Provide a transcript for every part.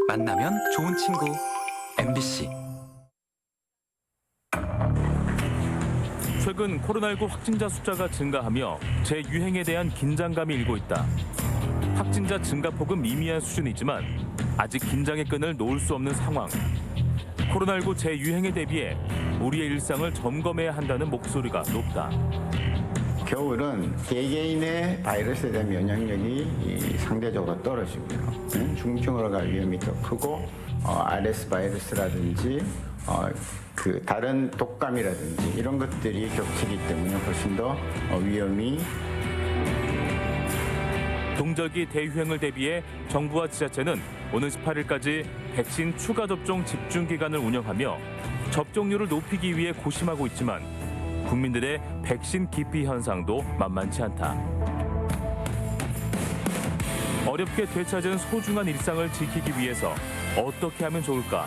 만나면 좋은 친구 MBC. 최근 코로나19 확진자 숫자가 증가하며 재유행에 대한 긴장감이 일고 있다. 확진자 증가폭은 미미한 수준이지만 아직 긴장의 끈을 놓을 수 없는 상황. 코로나19 재유행에 대비해 우리의 일상을 점검해야 한다는 목소리가 높다. 겨울은 개개인의 바이러스에 대한 면역력이 상대적으로 떨어지고요. 중증으로 갈 위험이 더 크고 RS 바이러스라든지 그 다른 독감이라든지 이런 것들이 겹치기 때문에 훨씬 더 위험이. 동절기 대유행을 대비해 정부와 지자체는 오는 18일까지 백신 추가 접종 집중 기간을 운영하며 접종률을 높이기 위해 고심하고 있지만 국민들의 백신 기피 현상도 만만치 않다. 어렵게 되찾은 소중한 일상을 지키기 위해서 어떻게 하면 좋을까?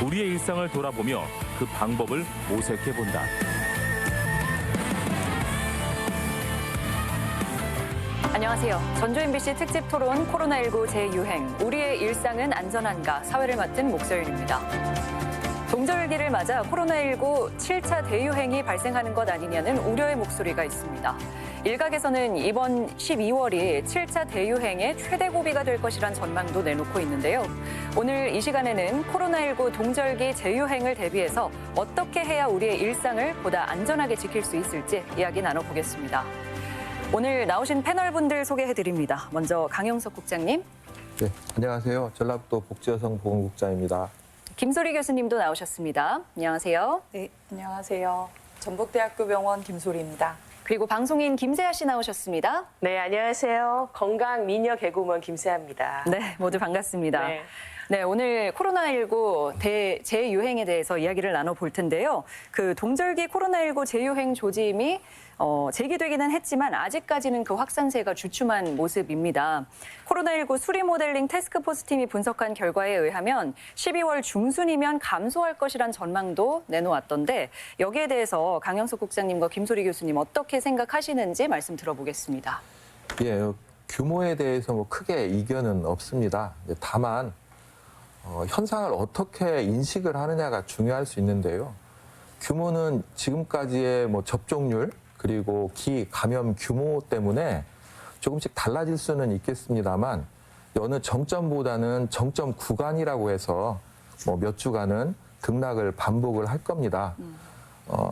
우리의 일상을 돌아보며 그 방법을 모색해본다. 안녕하세요. 전주 MBC 특집 토론 코로나19 재유행, 우리의 일상은 안전한가 사회를 맡은 목소연입니다. 동절기를 맞아 코로나19 7차 대유행이 발생하는 것 아니냐는 우려의 목소리가 있습니다. 일각에서는 이번 12월이 7차 대유행의 최대 고비가 될 것이란 전망도 내놓고 있는데요. 오늘 이 시간에는 코로나19 동절기 재유행을 대비해서 어떻게 해야 우리의 일상을 보다 안전하게 지킬 수 있을지 이야기 나눠보겠습니다. 오늘 나오신 패널분들 소개해드립니다. 먼저 강영석 국장님. 네, 안녕하세요. 전라북도 복지여성보건국장입니다. 김소리 교수님도 나오셨습니다. 안녕하세요. 네, 안녕하세요. 전북대학교 병원 김소리입니다. 그리고 방송인 김세아 씨 나오셨습니다. 네, 안녕하세요. 건강미녀 개그우먼 김세아입니다. 네, 모두 반갑습니다. 네. 네, 오늘 코로나19 재유행에 대해서 이야기를 나눠볼 텐데요. 그 동절기 코로나19 재유행 조짐이 제기되기는 했지만 아직까지는 그 확산세가 주춤한 모습입니다. 코로나19 수리 모델링 태스크포스 팀이 분석한 결과에 의하면 12월 중순이면 감소할 것이란 전망도 내놓았던데 여기에 대해서 강영석 국장님과 김소리 교수님 어떻게 생각하시는지 말씀 들어보겠습니다. 예, 규모에 대해서 뭐 크게 이견은 없습니다. 다만 현상을 어떻게 인식을 하느냐가 중요할 수 있는데요. 규모는 지금까지의 뭐 접종률 그리고 감염 규모 때문에 조금씩 달라질 수는 있겠습니다만 어느 정점보다는 정점 구간이라고 해서 뭐 몇 주간은 등락을 반복을 할 겁니다.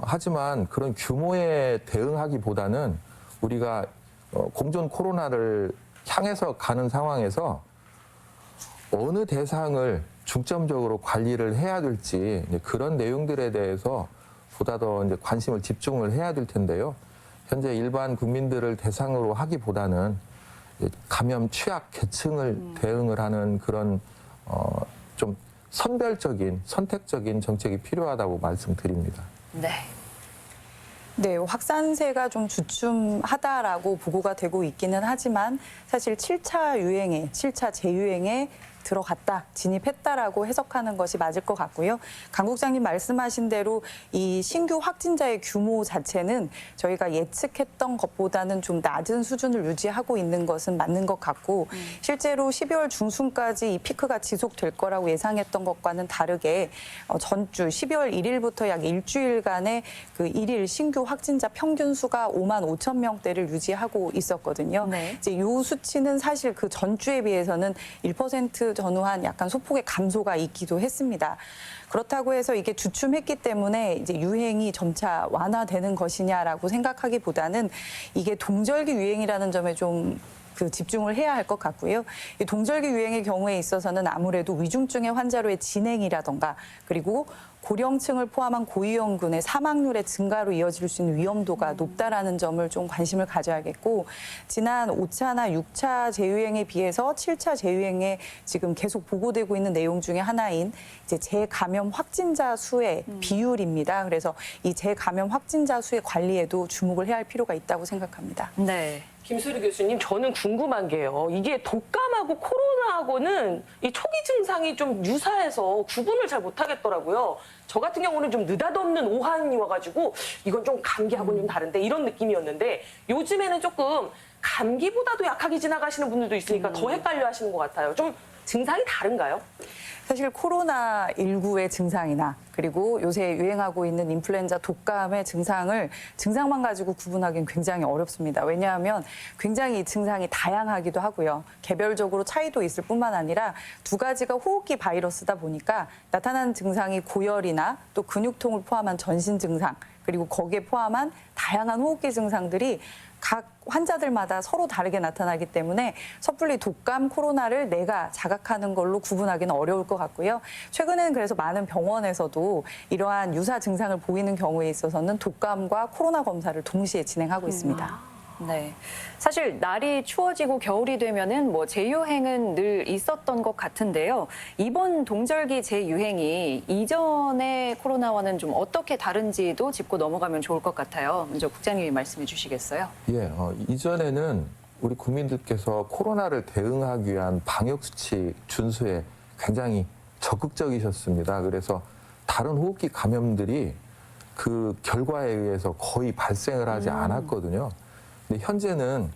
하지만 그런 규모에 대응하기보다는 우리가 공존 코로나를 향해서 가는 상황에서 어느 대상을 중점적으로 관리를 해야 될지 그런 내용들에 대해서 보다 더 이제 관심을 집중을 해야 될 텐데요. 현재 일반 국민들을 대상으로 하기보다는 감염 취약 계층을 대응을 하는 그런 좀 선별적인 선택적인 정책이 필요하다고 말씀드립니다. 네. 네, 확산세가 좀 주춤하다라고 보고가 되고 있기는 하지만 사실 7차 재유행에 들어갔다, 진입했다라고 해석하는 것이 맞을 것 같고요. 강 국장님 말씀하신 대로 이 신규 확진자의 규모 자체는 저희가 예측했던 것보다는 좀 낮은 수준을 유지하고 있는 것은 맞는 것 같고 실제로 12월 중순까지 이 피크가 지속될 거라고 예상했던 것과는 다르게 전주 12월 1일부터 약 일주일간의 그 일일 신규 확진자 평균 수가 5만 5천 명대를 유지하고 있었거든요. 네. 이제 이 수치는 사실 그 전주에 비해서는 1% 전후한 약간 소폭의 감소가 있기도 했습니다. 그렇다고 해서 이게 주춤했기 때문에 이제 유행이 점차 완화되는 것이냐라고 생각하기보다는 이게 동절기 유행이라는 점에 좀 집중을 해야 할 것 같고요. 이 동절기 유행의 경우에 있어서는 아무래도 위중증의 환자로의 진행이라던가 그리고 고령층을 포함한 고위험군의 사망률의 증가로 이어질 수 있는 위험도가 높다라는 점을 좀 관심을 가져야겠고 지난 5차나 6차 재유행에 비해서 7차 재유행에 지금 계속 보고되고 있는 내용 중에 하나인 이제 재감염 확진자 수의 비율입니다. 그래서 이 재감염 확진자 수의 관리에도 주목을 해야 할 필요가 있다고 생각합니다. 네. 김수리 교수님, 저는 궁금한 게요. 이게 독감하고 코로나하고는 이 초기 증상이 좀 유사해서 구분을 잘 못하겠더라고요. 저 같은 경우는 좀 느닷없는 오한이 와가지고 이건 좀 감기하고는 좀 다른데 이런 느낌이었는데 요즘에는 조금 감기보다도 약하게 지나가시는 분들도 있으니까 더 헷갈려 하시는 것 같아요. 좀 증상이 다른가요? 사실 코로나19의 증상이나 그리고 요새 유행하고 있는 인플루엔자 독감의 증상만 가지고 구분하기는 굉장히 어렵습니다. 왜냐하면 굉장히 증상이 다양하기도 하고요. 개별적으로 차이도 있을 뿐만 아니라 두 가지가 호흡기 바이러스다 보니까 나타나는 증상이 고열이나 또 근육통을 포함한 전신 증상 그리고 거기에 포함한 다양한 호흡기 증상들이 각 환자들마다 서로 다르게 나타나기 때문에 섣불리 독감, 코로나를 내가 자각하는 걸로 구분하기는 어려울 것 같고요. 최근에는 그래서 많은 병원에서도 이러한 유사 증상을 보이는 경우에 있어서는 독감과 코로나 검사를 동시에 진행하고 있습니다. 네. 사실 날이 추워지고 겨울이 되면은 뭐 재유행은 늘 있었던 것 같은데요. 이번 동절기 재유행이 이전의 코로나와는 좀 어떻게 다른지도 짚고 넘어가면 좋을 것 같아요. 먼저 국장님이 말씀해 주시겠어요? 예, 이전에는 우리 국민들께서 코로나를 대응하기 위한 방역수칙 준수에 굉장히 적극적이셨습니다. 그래서 다른 호흡기 감염들이 그 결과에 의해서 거의 발생을 하지 않았거든요. 근데 현재는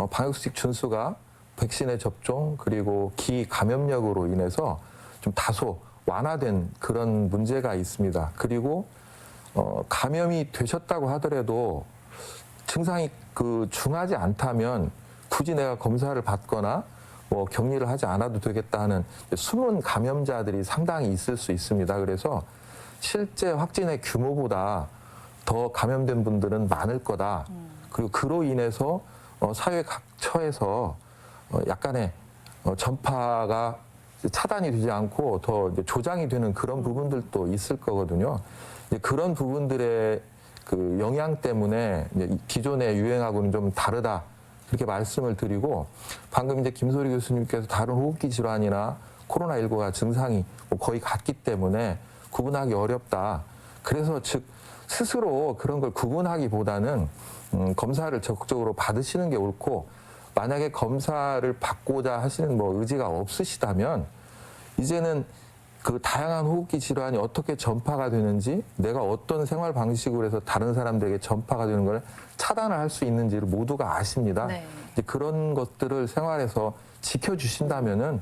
방역수칙 준수가 백신의 접종 그리고 기 감염력으로 인해서 좀 다소 완화된 그런 문제가 있습니다. 그리고 감염이 되셨다고 하더라도 증상이 중하지 않다면 굳이 내가 검사를 받거나 뭐 격리를 하지 않아도 되겠다 하는 숨은 감염자들이 상당히 있을 수 있습니다. 그래서 실제 확진의 규모보다 더 감염된 분들은 많을 거다. 그리고 그로 인해서 사회 각처에서 약간의 전파가 차단이 되지 않고 더 이제 조장이 되는 그런 부분들도 있을 거거든요. 이제 그런 부분들의 그 영향 때문에 이제 기존의 유행하고는 좀 다르다 이렇게 말씀을 드리고 방금 이제 김소리 교수님께서 다른 호흡기 질환이나 코로나19가 증상이 거의 같기 때문에 구분하기 어렵다. 그래서 즉 스스로 그런 걸 구분하기보다는 검사를 적극적으로 받으시는 게 옳고 만약에 검사를 받고자 하시는 뭐 의지가 없으시다면 이제는 그 다양한 호흡기 질환이 어떻게 전파가 되는지 내가 어떤 생활 방식으로 해서 다른 사람들에게 전파가 되는 걸 차단을 할 수 있는지를 모두가 아십니다. 네. 이제 그런 것들을 생활에서 지켜주신다면은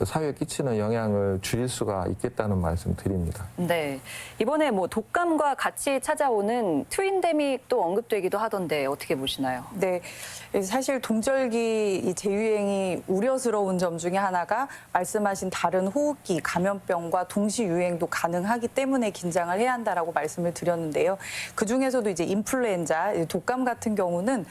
사회에 끼치는 영향을 줄일 수가 있겠다는 말씀 드립니다. 네. 이번에 뭐 독감과 같이 찾아오는 트윈데믹도 언급되기도 하던데 어떻게 보시나요? 네, 사실 동절기 이 재유행이 우려스러운 점 중에 하나가 말씀하신 다른 호흡기 감염병과 동시 유행도 가능하기 때문에 긴장을 해야 한다라고 말씀을 드렸는데요. 그 중에서도 이제 인플루엔자, 독감 같은 경우는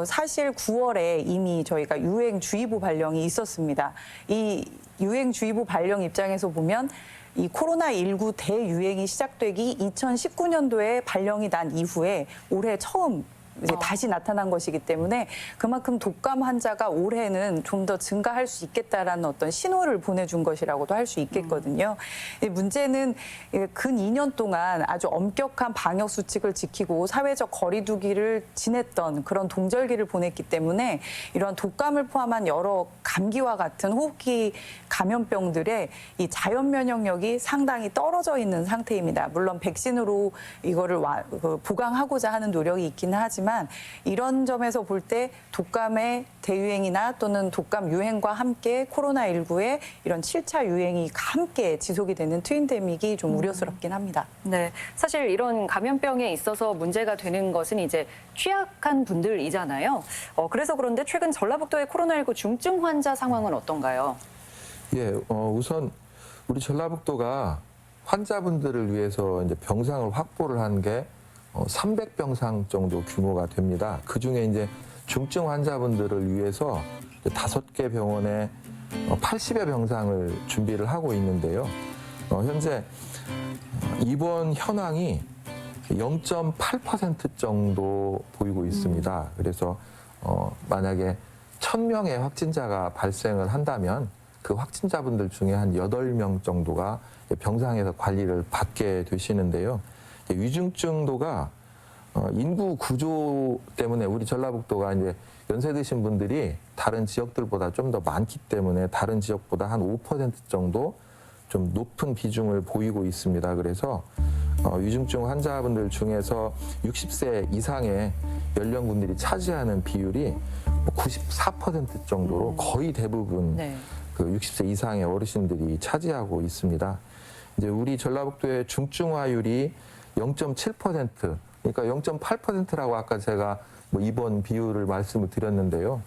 사실 9월에 이미 저희가 유행주의보 발령이 있었습니다. 이 유행주의보 발령 입장에서 보면 이 코로나19 대유행이 시작되기 2019년도에 발령이 난 이후에 올해 처음 이제 다시 나타난 것이기 때문에 그만큼 독감 환자가 올해는 좀 더 증가할 수 있겠다라는 어떤 신호를 보내준 것이라고도 할 수 있겠거든요. 문제는 근 2년 동안 아주 엄격한 방역 수칙을 지키고 사회적 거리 두기를 지냈던 그런 동절기를 보냈기 때문에 이러한 독감을 포함한 여러 감기와 같은 호흡기 감염병들의 이 자연 면역력이 상당히 떨어져 있는 상태입니다. 물론 백신으로 이거를 보강하고자 하는 노력이 있기는 하지만 이런 점에서 볼 때 독감의 대유행이나 또는 독감 유행과 함께 코로나19의 이런 7차 유행이 함께 지속이 되는 트윈데믹이 좀 우려스럽긴 합니다. 네. 사실 이런 감염병에 있어서 문제가 되는 것은 이제 취약한 분들이잖아요. 그래서 그런데 최근 전라북도의 코로나19 중증 환자 상황은 어떤가요? 예, 우선 우리 전라북도가 환자분들을 위해서 이제 병상을 확보를 한 게 300병상 정도 규모가 됩니다. 그 중에 이제 중증 환자분들을 위해서 5개 병원에 80여 병상을 준비를 하고 있는데요. 현재 입원 현황이 0.8% 정도 보이고 있습니다. 그래서 만약에 1000명의 확진자가 발생을 한다면 그 확진자분들 중에 한 8명 정도가 병상에서 관리를 받게 되시는데요. 위중증도가 인구 구조 때문에 우리 전라북도가 이제 연세 드신 분들이 다른 지역들보다 좀 더 많기 때문에 다른 지역보다 한 5% 정도 좀 높은 비중을 보이고 있습니다. 그래서 위중증 환자분들 중에서 60세 이상의 연령군들이 차지하는 비율이 94% 정도로 거의 대부분 네. 그 60세 이상의 어르신들이 차지하고 있습니다. 이제 우리 전라북도의 중증화율이 0.7%, 그러니까 0.8%라고 아까 제가 뭐 입원 비율을 말씀을 드렸는데요.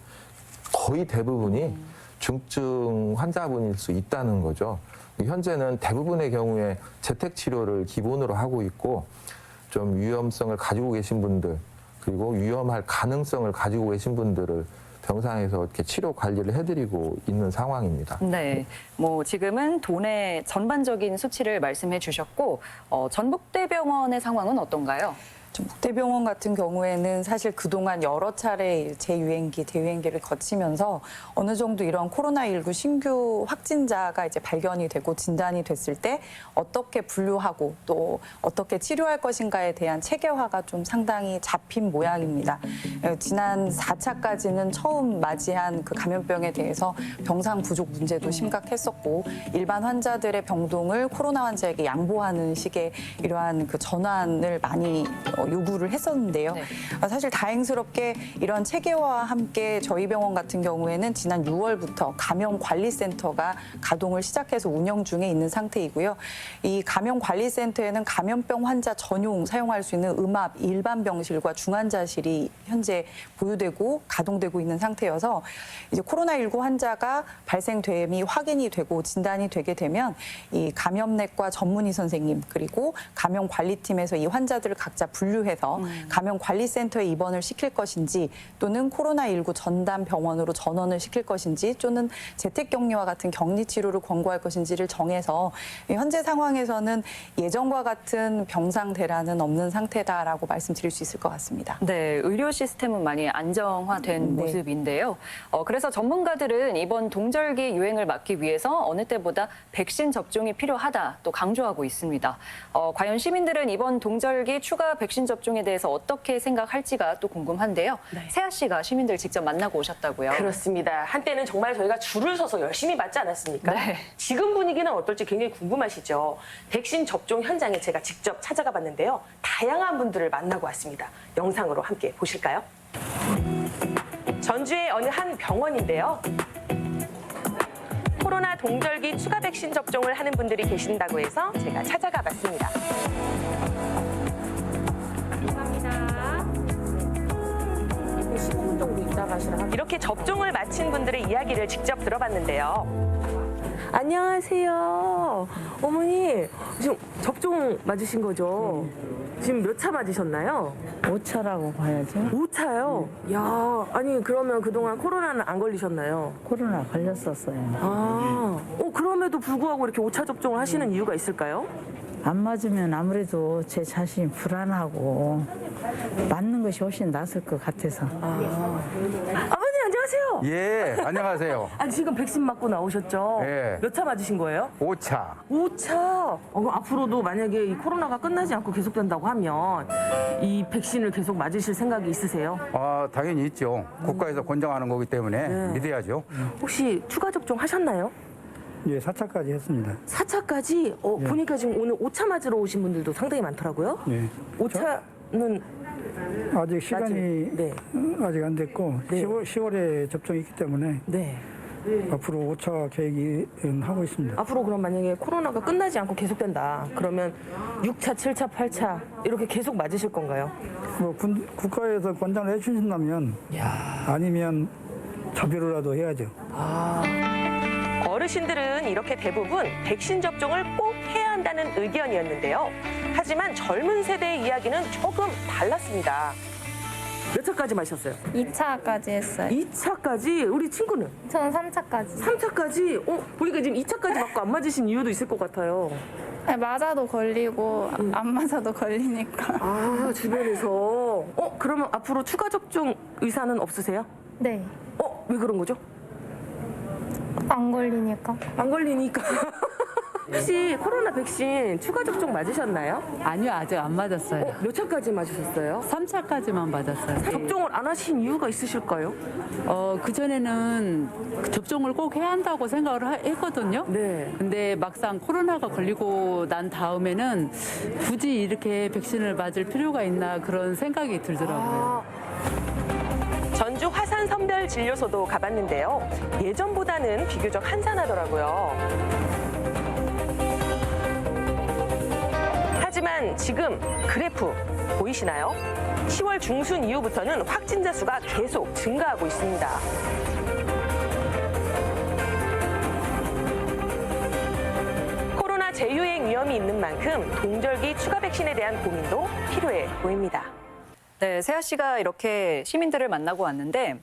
거의 대부분이 중증 환자분일 수 있다는 거죠. 현재는 대부분의 경우에 재택 치료를 기본으로 하고 있고 좀 위험성을 가지고 계신 분들 그리고 위험할 가능성을 가지고 계신 분들을 병상에서 이렇게 치료 관리를 해드리고 있는 상황입니다. 네, 뭐 지금은 도내 전반적인 수치를 말씀해 주셨고 전북대병원의 상황은 어떤가요? 전북대병원 같은 경우에는 사실 그동안 여러 차례 재유행기, 대유행기를 거치면서 어느 정도 이런 코로나19 신규 확진자가 이제 발견이 되고 진단이 됐을 때 어떻게 분류하고 또 어떻게 치료할 것인가에 대한 체계화가 좀 상당히 잡힌 모양입니다. 지난 4차까지는 처음 맞이한 그 감염병에 대해서 병상 부족 문제도 심각했었고 일반 환자들의 병동을 코로나 환자에게 양보하는 식의 이러한 그 전환을 많이 요구를 했었는데요. 네. 사실 다행스럽게 이런 체계화와 함께 저희 병원 같은 경우에는 지난 6월부터 감염관리센터가 가동을 시작해서 운영 중에 있는 상태이고요. 이 감염관리센터에는 감염병 환자 전용 사용할 수 있는 음압 일반 병실과 중환자실이 현재 보유되고 가동되고 있는 상태여서 이제 코로나19 환자가 발생됨이 확인이 되고 진단이 되게 되면 이 감염내과 전문의 선생님 그리고 감염관리팀에서 이 환자들을 각자 분류해서 감염관리센터에 입원을 시킬 것인지 또는 코로나19 전담 병원으로 전원을 시킬 것인지 또는 재택격리와 같은 격리치료를 권고할 것인지를 정해서 현재 상황에서는 예전과 같은 병상 대란은 없는 상태다라고 말씀드릴 수 있을 것 같습니다. 네, 의료 시스템은 많이 안정화된 네. 모습인데요. 그래서 전문가들은 이번 동절기 유행을 막기 위해서 어느 때보다 백신 접종이 필요하다 또 강조하고 있습니다. 과연 시민들은 이번 동절기 추가 백신 접종에 대해서 어떻게 생각할지가 또 궁금한데요. 네. 세아 씨가 시민들 직접 만나고 오셨다고요. 그렇습니다. 한때는 정말 저희가 줄을 서서 열심히 맞지 않았습니까? 네. 지금 분위기는 어떨지 굉장히 궁금하시죠? 백신 접종 현장에 제가 직접 찾아가 봤는데요. 다양한 분들을 만나고 왔습니다. 영상으로 함께 보실까요? 전주의 어느 한 병원인데요. 코로나 동절기 추가 백신 접종을 하는 분들이 계신다고 해서 제가 찾아가 봤습니다. 이렇게 접종을 마친 분들의 이야기를 직접 들어봤는데요. 안녕하세요. 어머니, 지금 접종 맞으신 거죠? 지금 몇 차 맞으셨나요? 5차라고 봐야죠. 5차요? 야, 아니 그러면 그동안 코로나는 안 걸리셨나요? 코로나 걸렸었어요. 그럼에도 불구하고 이렇게 5차 접종을 하시는 이유가 있을까요? 안 맞으면 아무래도 제 자신이 불안하고 맞는 것이 훨씬 낫을 것 같아서. 아버님 안녕하세요. 예, 안녕하세요. 아니 지금 백신 맞고 나오셨죠? 예. 몇 차 맞으신 거예요? 5차. 5차. 그럼 앞으로도 만약에 이 코로나가 끝나지 않고 계속된다고 하면 이 백신을 계속 맞으실 생각이 있으세요? 당연히 있죠. 국가에서 권장하는 거기 때문에 믿어야죠. 혹시 추가 접종 하셨나요? 예, 4차까지 했습니다. 4차까지? 보니까 지금 오늘 5차 맞으러 오신 분들도 상당히 많더라고요. 예. 5차는 아직 시간이 네. 아직 안 됐고 네. 10월에 접종이 있기 때문에 네. 앞으로 5차 계획은 하고 있습니다. 앞으로 그럼 만약에 코로나가 끝나지 않고 계속된다. 그러면 6차, 7차, 8차 이렇게 계속 맞으실 건가요? 뭐 국가에서 권장을 해주신다면 아니면 자비로라도 해야죠. 어르신들은 이렇게 대부분 백신 접종을 꼭 해야 한다는 의견이었는데요. 하지만 젊은 세대의 이야기는 조금 달랐습니다. 몇 차까지 마셨어요? 2차까지 했어요. 2차까지? 우리 친구는? 저는 3차까지. 3차까지? 보니까 지금 2차까지 맞고 안 맞으신 이유도 있을 것 같아요. 맞아도 걸리고 안 맞아도 걸리니까. 주변에서. 그러면 앞으로 추가 접종 의사는 없으세요? 네. 왜 그런 거죠? 안 걸리니까. 안 걸리니까. 혹시 코로나 백신 추가 접종 맞으셨나요? 아니요, 아직 안 맞았어요. 몇 차까지 맞으셨어요? 3차까지만 맞았어요. 접종을 안 하신 이유가 있으실까요? 그전에는 접종을 꼭 해야 한다고 생각을 했거든요. 네. 근데 막상 코로나가 걸리고 난 다음에는 굳이 이렇게 백신을 맞을 필요가 있나 그런 생각이 들더라고요. 전주 화산 선별 진료소도 가봤는데요. 예전보다는 비교적 한산하더라고요. 하지만 지금 그래프 보이시나요? 10월 중순 이후부터는 확진자 수가 계속 증가하고 있습니다. 코로나 재유행 위험이 있는 만큼 동절기 추가 백신에 대한 고민도 필요해 보입니다. 네, 세아 씨가 이렇게 시민들을 만나고 왔는데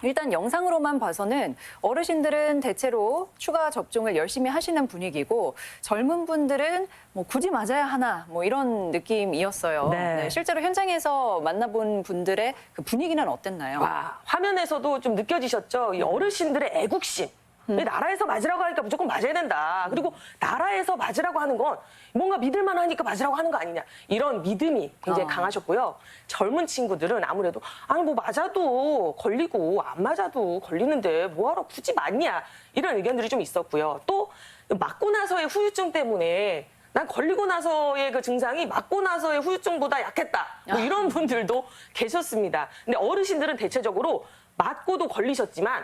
일단 영상으로만 봐서는 어르신들은 대체로 추가 접종을 열심히 하시는 분위기고 젊은 분들은 뭐 굳이 맞아야 하나 뭐 이런 느낌이었어요. 네. 네, 실제로 현장에서 만나본 분들의 그 분위기는 어땠나요? 와, 화면에서도 좀 느껴지셨죠? 이 어르신들의 애국심. 나라에서 맞으라고 하니까 무조건 맞아야 된다. 그리고 나라에서 맞으라고 하는 건 뭔가 믿을만 하니까 맞으라고 하는 거 아니냐. 이런 믿음이 굉장히 강하셨고요. 젊은 친구들은 아무래도 아니 뭐 맞아도 걸리고 안 맞아도 걸리는데 뭐하러 굳이 맞냐. 이런 의견들이 좀 있었고요. 또 맞고 나서의 후유증 때문에 난 걸리고 나서의 그 증상이 맞고 나서의 후유증보다 약했다. 뭐 이런 분들도 계셨습니다. 근데 어르신들은 대체적으로 맞고도 걸리셨지만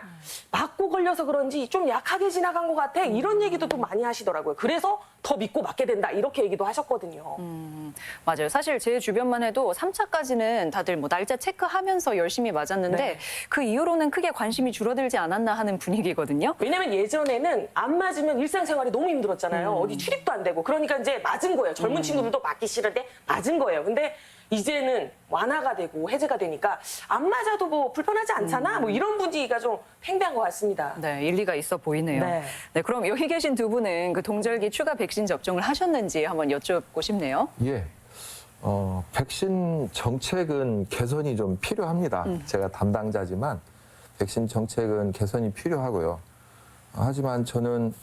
맞고 걸려서 그런지 좀 약하게 지나간 것 같아. 이런 얘기도 또 많이 하시더라고요. 그래서 더 믿고 맞게 된다. 이렇게 얘기도 하셨거든요. 맞아요. 사실 제 주변만 해도 3차까지는 다들 뭐 날짜 체크하면서 열심히 맞았는데 네. 그 이후로는 크게 관심이 줄어들지 않았나 하는 분위기거든요. 왜냐면 예전에는 안 맞으면 일상생활이 너무 힘들었잖아요. 어디 출입도 안 되고. 그러니까 이제 맞은 거예요. 젊은 친구들도 맞기 싫은데 맞은 거예요. 근데 이제는 완화가 되고 해제가 되니까 안 맞아도 뭐 불편하지 않잖아. 뭐 이런 분위기가 좀 팽배한 것 같습니다. 네, 일리가 있어 보이네요. 네. 네, 그럼 여기 계신 두 분은 그 동절기 추가 백신 접종을 하셨는지 한번 여쭙고 싶네요. 예. 백신 정책은 개선이 좀 필요합니다. 제가 담당자지만 백신 정책은 개선이 필요하고요. 하지만 저는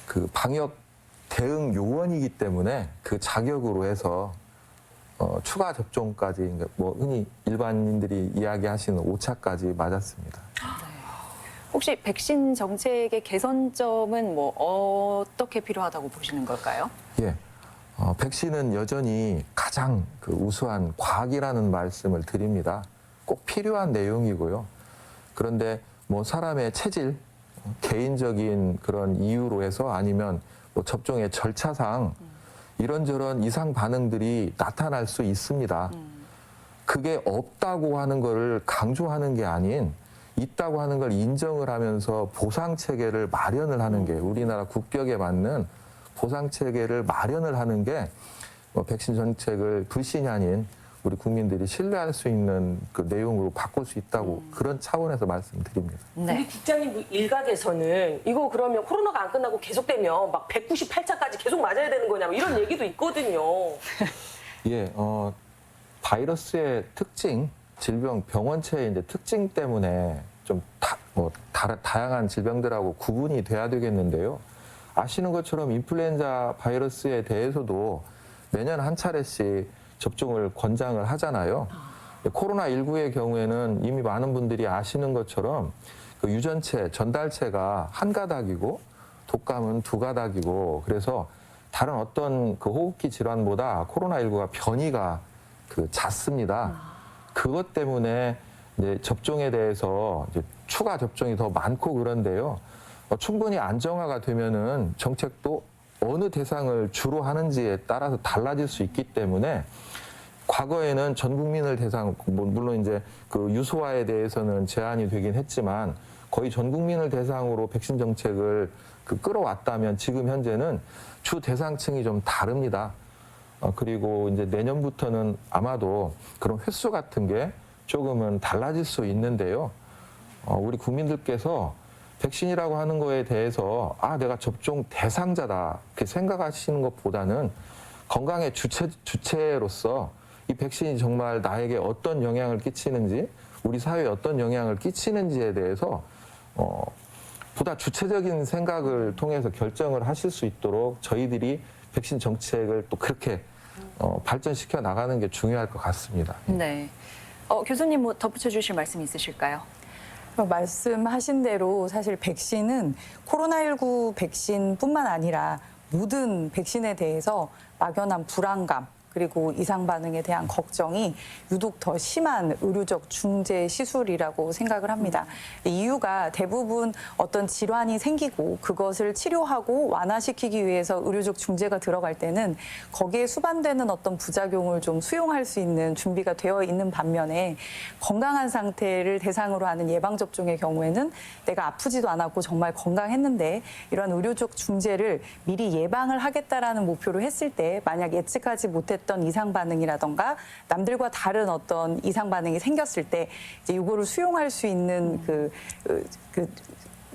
그 방역 대응 요원이기 때문에 그 자격으로 해서 추가 접종까지 뭐 흔히 일반인들이 이야기하시는 5차까지 맞았습니다. 혹시 백신 정책의 개선점은 뭐 어떻게 필요하다고 보시는 걸까요? 예. 백신은 여전히 가장 그 우수한 과학이라는 말씀을 드립니다. 꼭 필요한 내용이고요. 그런데 뭐 사람의 체질, 개인적인 그런 이유로 해서 아니면 뭐 접종의 절차상 이런저런 이상 반응들이 나타날 수 있습니다. 그게 없다고 하는 거를 강조하는 게 아닌 있다고 하는 걸 인정을 하면서 보상 체계를 마련을 하는 게 우리나라 국격에 맞는 보상 체계를 마련을 하는 게 백신 정책을 불신이 아닌 우리 국민들이 신뢰할 수 있는 그 내용으로 바꿀 수 있다고 그런 차원에서 말씀드립니다. 네. 우리 국장님 일각에서는 이거 그러면 코로나가 안 끝나고 계속되면 막 198차까지 계속 맞아야 되는 거냐 뭐 이런 얘기도 있거든요. 예, 바이러스의 특징, 질병 병원체의 이제 특징 때문에 좀 다양한 질병들하고 구분이 돼야 되겠는데요. 아시는 것처럼 인플루엔자 바이러스에 대해서도 매년 한 차례씩 접종을 권장을 하잖아요. 코로나19의 경우에는 이미 많은 분들이 아시는 것처럼 그 유전체, 전달체가 한 가닥이고 독감은 두 가닥이고 그래서 다른 어떤 그 호흡기 질환보다 코로나19가 변이가 그 잦습니다. 그것 때문에 이제 접종에 대해서 이제 추가 접종이 더 많고 그런데요. 충분히 안정화가 되면은 정책도 어느 대상을 주로 하는지에 따라서 달라질 수 있기 때문에 과거에는 전 국민을 대상, 물론 이제 그 유소화에 대해서는 제한이 되긴 했지만 거의 전 국민을 대상으로 백신 정책을 끌어왔다면 지금 현재는 주 대상층이 좀 다릅니다. 그리고 이제 내년부터는 아마도 그런 횟수 같은 게 조금은 달라질 수 있는데요. 우리 국민들께서 백신이라고 하는 거에 대해서 내가 접종 대상자다 이렇게 생각하시는 것보다는 건강의 주체로서 이 백신이 정말 나에게 어떤 영향을 끼치는지 우리 사회에 어떤 영향을 끼치는지에 대해서 보다 주체적인 생각을 통해서 결정을 하실 수 있도록 저희들이 백신 정책을 또 그렇게 발전시켜 나가는 게 중요할 것 같습니다. 네. 교수님 뭐 덧붙여 주실 말씀 있으실까요? 말씀하신 대로 사실 백신은 코로나19 백신뿐만 아니라 모든 백신에 대해서 막연한 불안감 그리고 이상 반응에 대한 걱정이 유독 더 심한 의료적 중재 시술이라고 생각을 합니다. 이유가 대부분 어떤 질환이 생기고 그것을 치료하고 완화시키기 위해서 의료적 중재가 들어갈 때는 거기에 수반되는 어떤 부작용을 좀 수용할 수 있는 준비가 되어 있는 반면에 건강한 상태를 대상으로 하는 예방접종의 경우에는 내가 아프지도 않았고 정말 건강했는데 이러한 의료적 중재를 미리 예방을 하겠다라는 목표로 했을 때 만약 예측하지 못했던 이상 반응이라던가 남들과 다른 어떤 이상 반응이 생겼을 때 이제 이거를 수용할 수 있는 그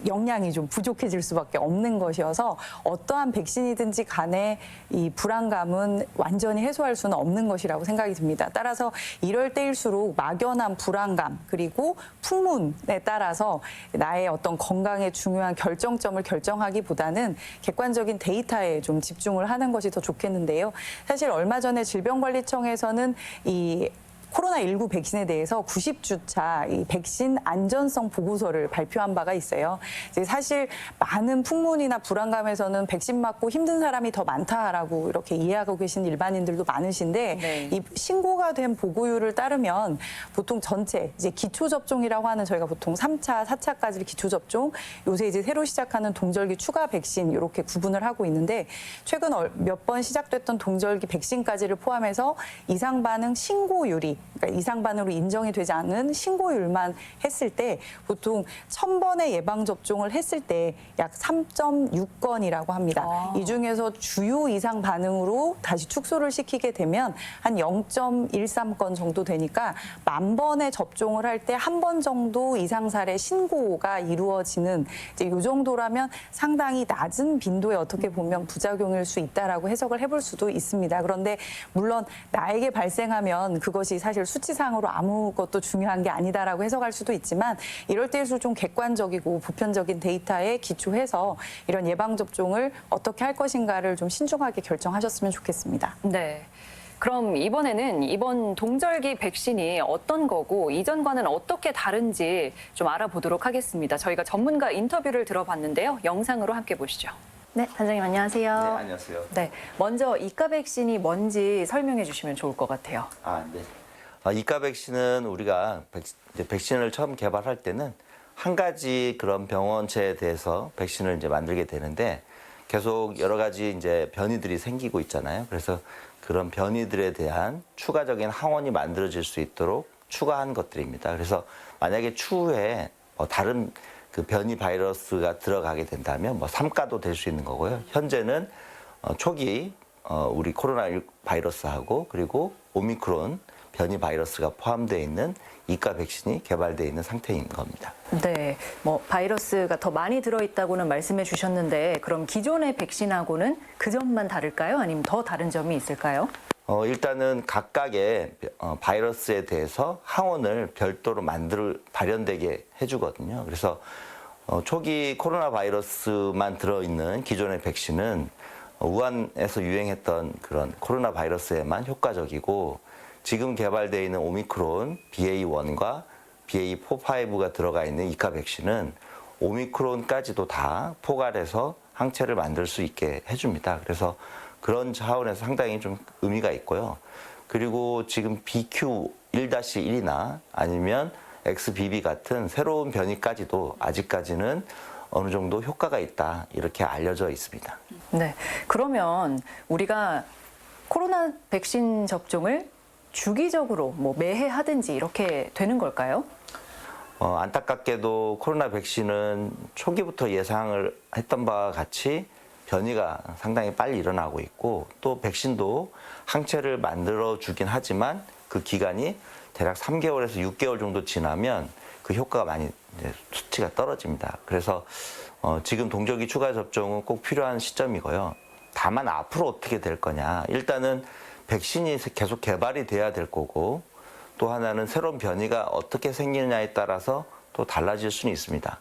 역량이 좀 부족해질 수밖에 없는 것이어서 어떠한 백신이든지 간에 이 불안감은 완전히 해소할 수는 없는 것이라고 생각이 듭니다. 따라서 이럴 때일수록 막연한 불안감 그리고 풍문에 따라서 나의 어떤 건강에 중요한 결정점을 결정하기보다는 객관적인 데이터에 좀 집중을 하는 것이 더 좋겠는데요. 사실 얼마 전에 질병관리청에서는 이 코로나19 백신에 대해서 90주차 이 백신 안전성 보고서를 발표한 바가 있어요. 이제 사실 많은 풍문이나 불안감에서는 백신 맞고 힘든 사람이 더 많다라고 이렇게 이해하고 계신 일반인들도 많으신데 네. 이 신고가 된 보고율을 따르면 보통 전체 이제 기초접종이라고 하는 저희가 보통 3차, 4차까지를 기초접종, 요새 이제 새로 시작하는 동절기 추가 백신 이렇게 구분을 하고 있는데 최근 몇 번 시작됐던 동절기 백신까지를 포함해서 이상 반응 신고율이 그러니까 이상 반응으로 인정이 되지 않은 신고율만 했을 때 보통 1000번의 예방접종을 했을 때 약 3.6건이라고 합니다. 이 중에서 주요 이상 반응으로 다시 축소를 시키게 되면 한 0.13건 정도 되니까 10,000번의 접종을 할 때 한 번 정도 이상 사례 신고가 이루어지는 이제 이 정도라면 상당히 낮은 빈도에 어떻게 보면 부작용일 수 있다라고 해석을 해볼 수도 있습니다. 그런데 물론 나에게 발생하면 그것이 사실 수치상으로 아무것도 중요한 게 아니다라고 해석할 수도 있지만 이럴 때일수록 좀 객관적이고 보편적인 데이터에 기초해서 이런 예방접종을 어떻게 할 것인가를 좀 신중하게 결정하셨으면 좋겠습니다. 네. 그럼 이번에는 이번 동절기 백신이 어떤 거고 이전과는 어떻게 다른지 좀 알아보도록 하겠습니다. 저희가 전문가 인터뷰를 들어봤는데요. 영상으로 함께 보시죠. 네, 단장님 안녕하세요. 네, 안녕하세요. 네, 먼저 이가 백신이 뭔지 설명해 주시면 좋을 것 같아요. 네. 이가 백신은 우리가 백신을 처음 개발할 때는 한 가지 그런 병원체에 대해서 백신을 이제 만들게 되는데 계속 여러 가지 이제 변이들이 생기고 있잖아요. 그래서 그런 변이들에 대한 추가적인 항원이 만들어질 수 있도록 추가한 것들입니다. 그래서 만약에 추후에 다른 그 변이 바이러스가 들어가게 된다면 3가도 될 수 있는 거고요. 현재는 초기 우리 코로나 바이러스하고 그리고 오미크론 변이 바이러스가 포함되어 있는 이가 백신이 개발되어 있는 상태인 겁니다. 네, 바이러스가 더 많이 들어있다고는 말씀해 주셨는데 그럼 기존의 백신하고는 그 점만 다를까요? 아니면 더 다른 점이 있을까요? 일단은 각각의 바이러스에 대해서 항원을 별도로 발현되게 해주거든요. 그래서 초기 코로나 바이러스만 들어있는 기존의 백신은 우한에서 유행했던 그런 코로나 바이러스에만 효과적이고 지금 개발되어 있는 오미크론 BA1과 BA4, 5가 들어가 있는 이가 백신은 오미크론까지도 다 포괄해서 항체를 만들 수 있게 해줍니다. 그래서 그런 차원에서 상당히 좀 의미가 있고요. 그리고 지금 BQ1-1이나 아니면 XBB 같은 새로운 변이까지도 아직까지는 어느 정도 효과가 있다 이렇게 알려져 있습니다. 네, 그러면 우리가 코로나 백신 접종을 주기적으로 매해 하든지 이렇게 되는 걸까요? 안타깝게도 코로나 백신은 초기부터 예상을 했던 바와 같이 변이가 상당히 빨리 일어나고 있고 또 백신도 항체를 만들어 주긴 하지만 그 기간이 대략 3개월에서 6개월 정도 지나면 그 효과가 많이 수치가 떨어집니다. 그래서 지금 동절기 추가 접종은 꼭 필요한 시점이고요. 다만 앞으로 어떻게 될 거냐. 일단은 백신이 계속 개발이 돼야 될 거고 또 하나는 새로운 변이가 어떻게 생기느냐에 따라서 또 달라질 수는 있습니다.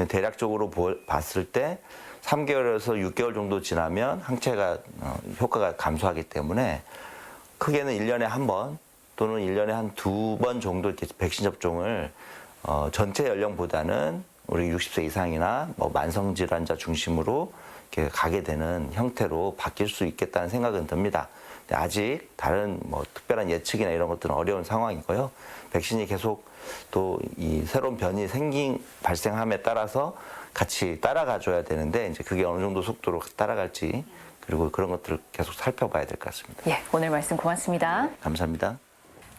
대략적으로 봤을 때 3개월에서 6개월 정도 지나면 항체가 효과가 감소하기 때문에 크게는 1년에 한 번 또는 1년에 한 2번 정도 이렇게 백신 접종을 전체 연령보다는 우리 60세 이상이나 뭐 만성 질환자 중심으로 이렇게 가게 되는 형태로 바뀔 수 있겠다는 생각은 듭니다. 근데 아직 다른 뭐 특별한 예측이나 이런 것들은 어려운 상황이고요. 백신이 계속 또 이 새로운 변이 발생함에 따라서 같이 따라가줘야 되는데 이제 그게 어느 정도 속도로 따라갈지 그리고 그런 것들을 계속 살펴봐야 될 것 같습니다. 예, 오늘 말씀 고맙습니다. 감사합니다.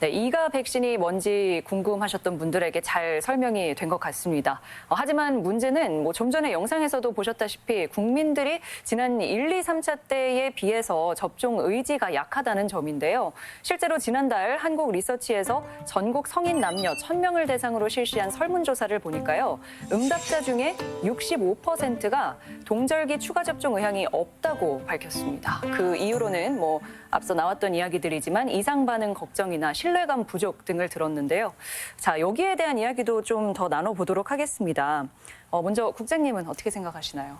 네, 이가 백신이 뭔지 궁금하셨던 분들에게 잘 설명이 된 것 같습니다. 하지만 문제는 뭐 좀 전에 영상에서도 보셨다시피 국민들이 지난 1, 2, 3차 때에 비해서 접종 의지가 약하다는 점인데요. 실제로 지난달 한국리서치에서 전국 성인 남녀 1,000명을 대상으로 실시한 설문조사를 보니까요. 응답자 중에 65%가 동절기 추가 접종 의향이 없다고 밝혔습니다. 그 이유로는 뭐 앞서 나왔던 이야기들이지만 이상 반응 걱정이나 신뢰감 부족 등을 들었는데요. 자, 여기에 대한 이야기도 좀 더 나눠보도록 하겠습니다. 먼저 국장님은 어떻게 생각하시나요?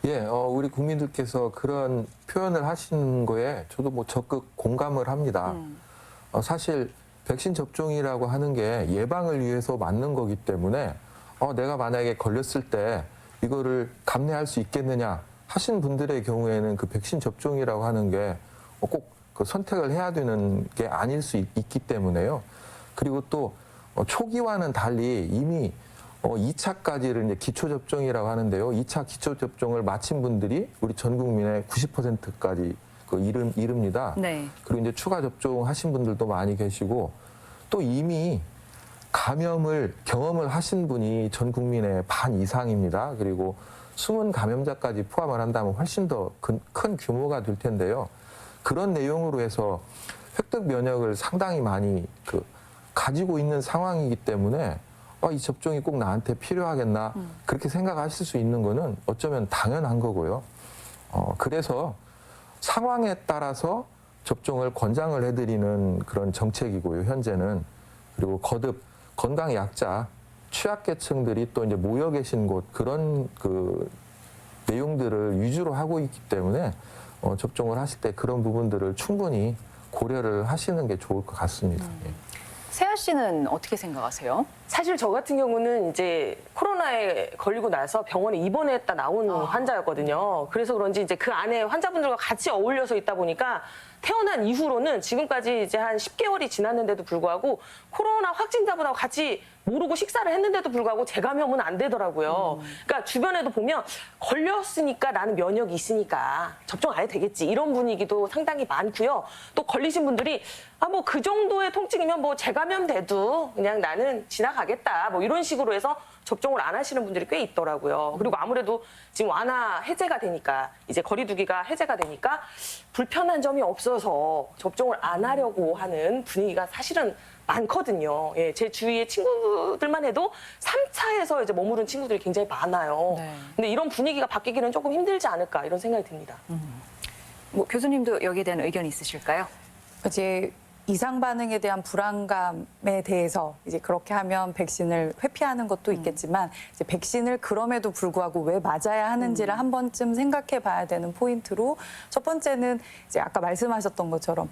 예, 우리 국민들께서 그런 표현을 하신 거에 저도 뭐 적극 공감을 합니다. 사실 백신 접종이라고 하는 게 예방을 위해서 맞는 거기 때문에 내가 만약에 걸렸을 때 이거를 감내할 수 있겠느냐 하신 분들의 경우에는 그 백신 접종이라고 하는 게 꼭 그 선택을 해야 되는 게 아닐 수 있기 때문에요. 그리고 또 초기와는 달리 이미 2차까지를 이제 기초접종이라고 하는데요. 2차 기초접종을 마친 분들이 우리 전 국민의 90%까지 이릅니다. 네. 그리고 이제 추가 접종하신 분들도 많이 계시고 또 이미 감염을 경험을 하신 분이 전 국민의 반 이상입니다. 그리고 숨은 감염자까지 포함을 한다면 훨씬 더 큰 규모가 될 텐데요. 그런 내용으로 해서 획득 면역을 상당히 많이 가지고 있는 상황이기 때문에 이 접종이 꼭 나한테 필요하겠나 그렇게 생각하실 수 있는 거는 어쩌면 당연한 거고요. 그래서 상황에 따라서 접종을 권장을 해드리는 그런 정책이고요. 현재는. 그리고 거듭 건강 약자, 취약계층들이 또 이제 모여 계신 곳 그런 그 내용들을 위주로 하고 있기 때문에 접종을 하실 때 그런 부분들을 충분히 고려를 하시는 게 좋을 것 같습니다. 세아 씨는 어떻게 생각하세요? 사실 저 같은 경우는 이제 코로나에 걸리고 나서 병원에 입원했다 나온 환자였거든요. 그래서 그런지 이제 그 안에 환자분들과 같이 어울려서 있다 보니까 태어난 이후로는 지금까지 이제 한 10개월이 지났는데도 불구하고 코로나 확진자분하고 같이 모르고 식사를 했는데도 불구하고 재감염은 안 되더라고요. 그러니까 주변에도 보면 걸렸으니까 나는 면역이 있으니까 접종 안 해도 되겠지 이런 분위기도 상당히 많고요. 또 걸리신 분들이 뭐 그 정도의 통증이면 뭐 재감염 돼도 그냥 나는 지나가겠다 뭐 이런 식으로 해서 접종을 안 하시는 분들이 꽤 있더라고요. 그리고 아무래도 지금 완화 해제가 되니까 이제 거리두기가 해제가 되니까 불편한 점이 없어서 접종을 안 하려고 하는 분위기가 사실은 많거든요. 예, 제 주위의 친구들만 해도 3차에서 이제 머무른 친구들이 굉장히 많아요. 네. 근데 이런 분위기가 바뀌기는 조금 힘들지 않을까 이런 생각이 듭니다. 뭐 교수님도 여기에 대한 의견이 있으실까요? 이제 이상 반응에 대한 불안감에 대해서 이제 그렇게 하면 백신을 회피하는 것도 있겠지만 이제 백신을 그럼에도 불구하고 왜 맞아야 하는지를 한 번쯤 생각해 봐야 되는 포인트로 첫 번째는 이제 아까 말씀하셨던 것처럼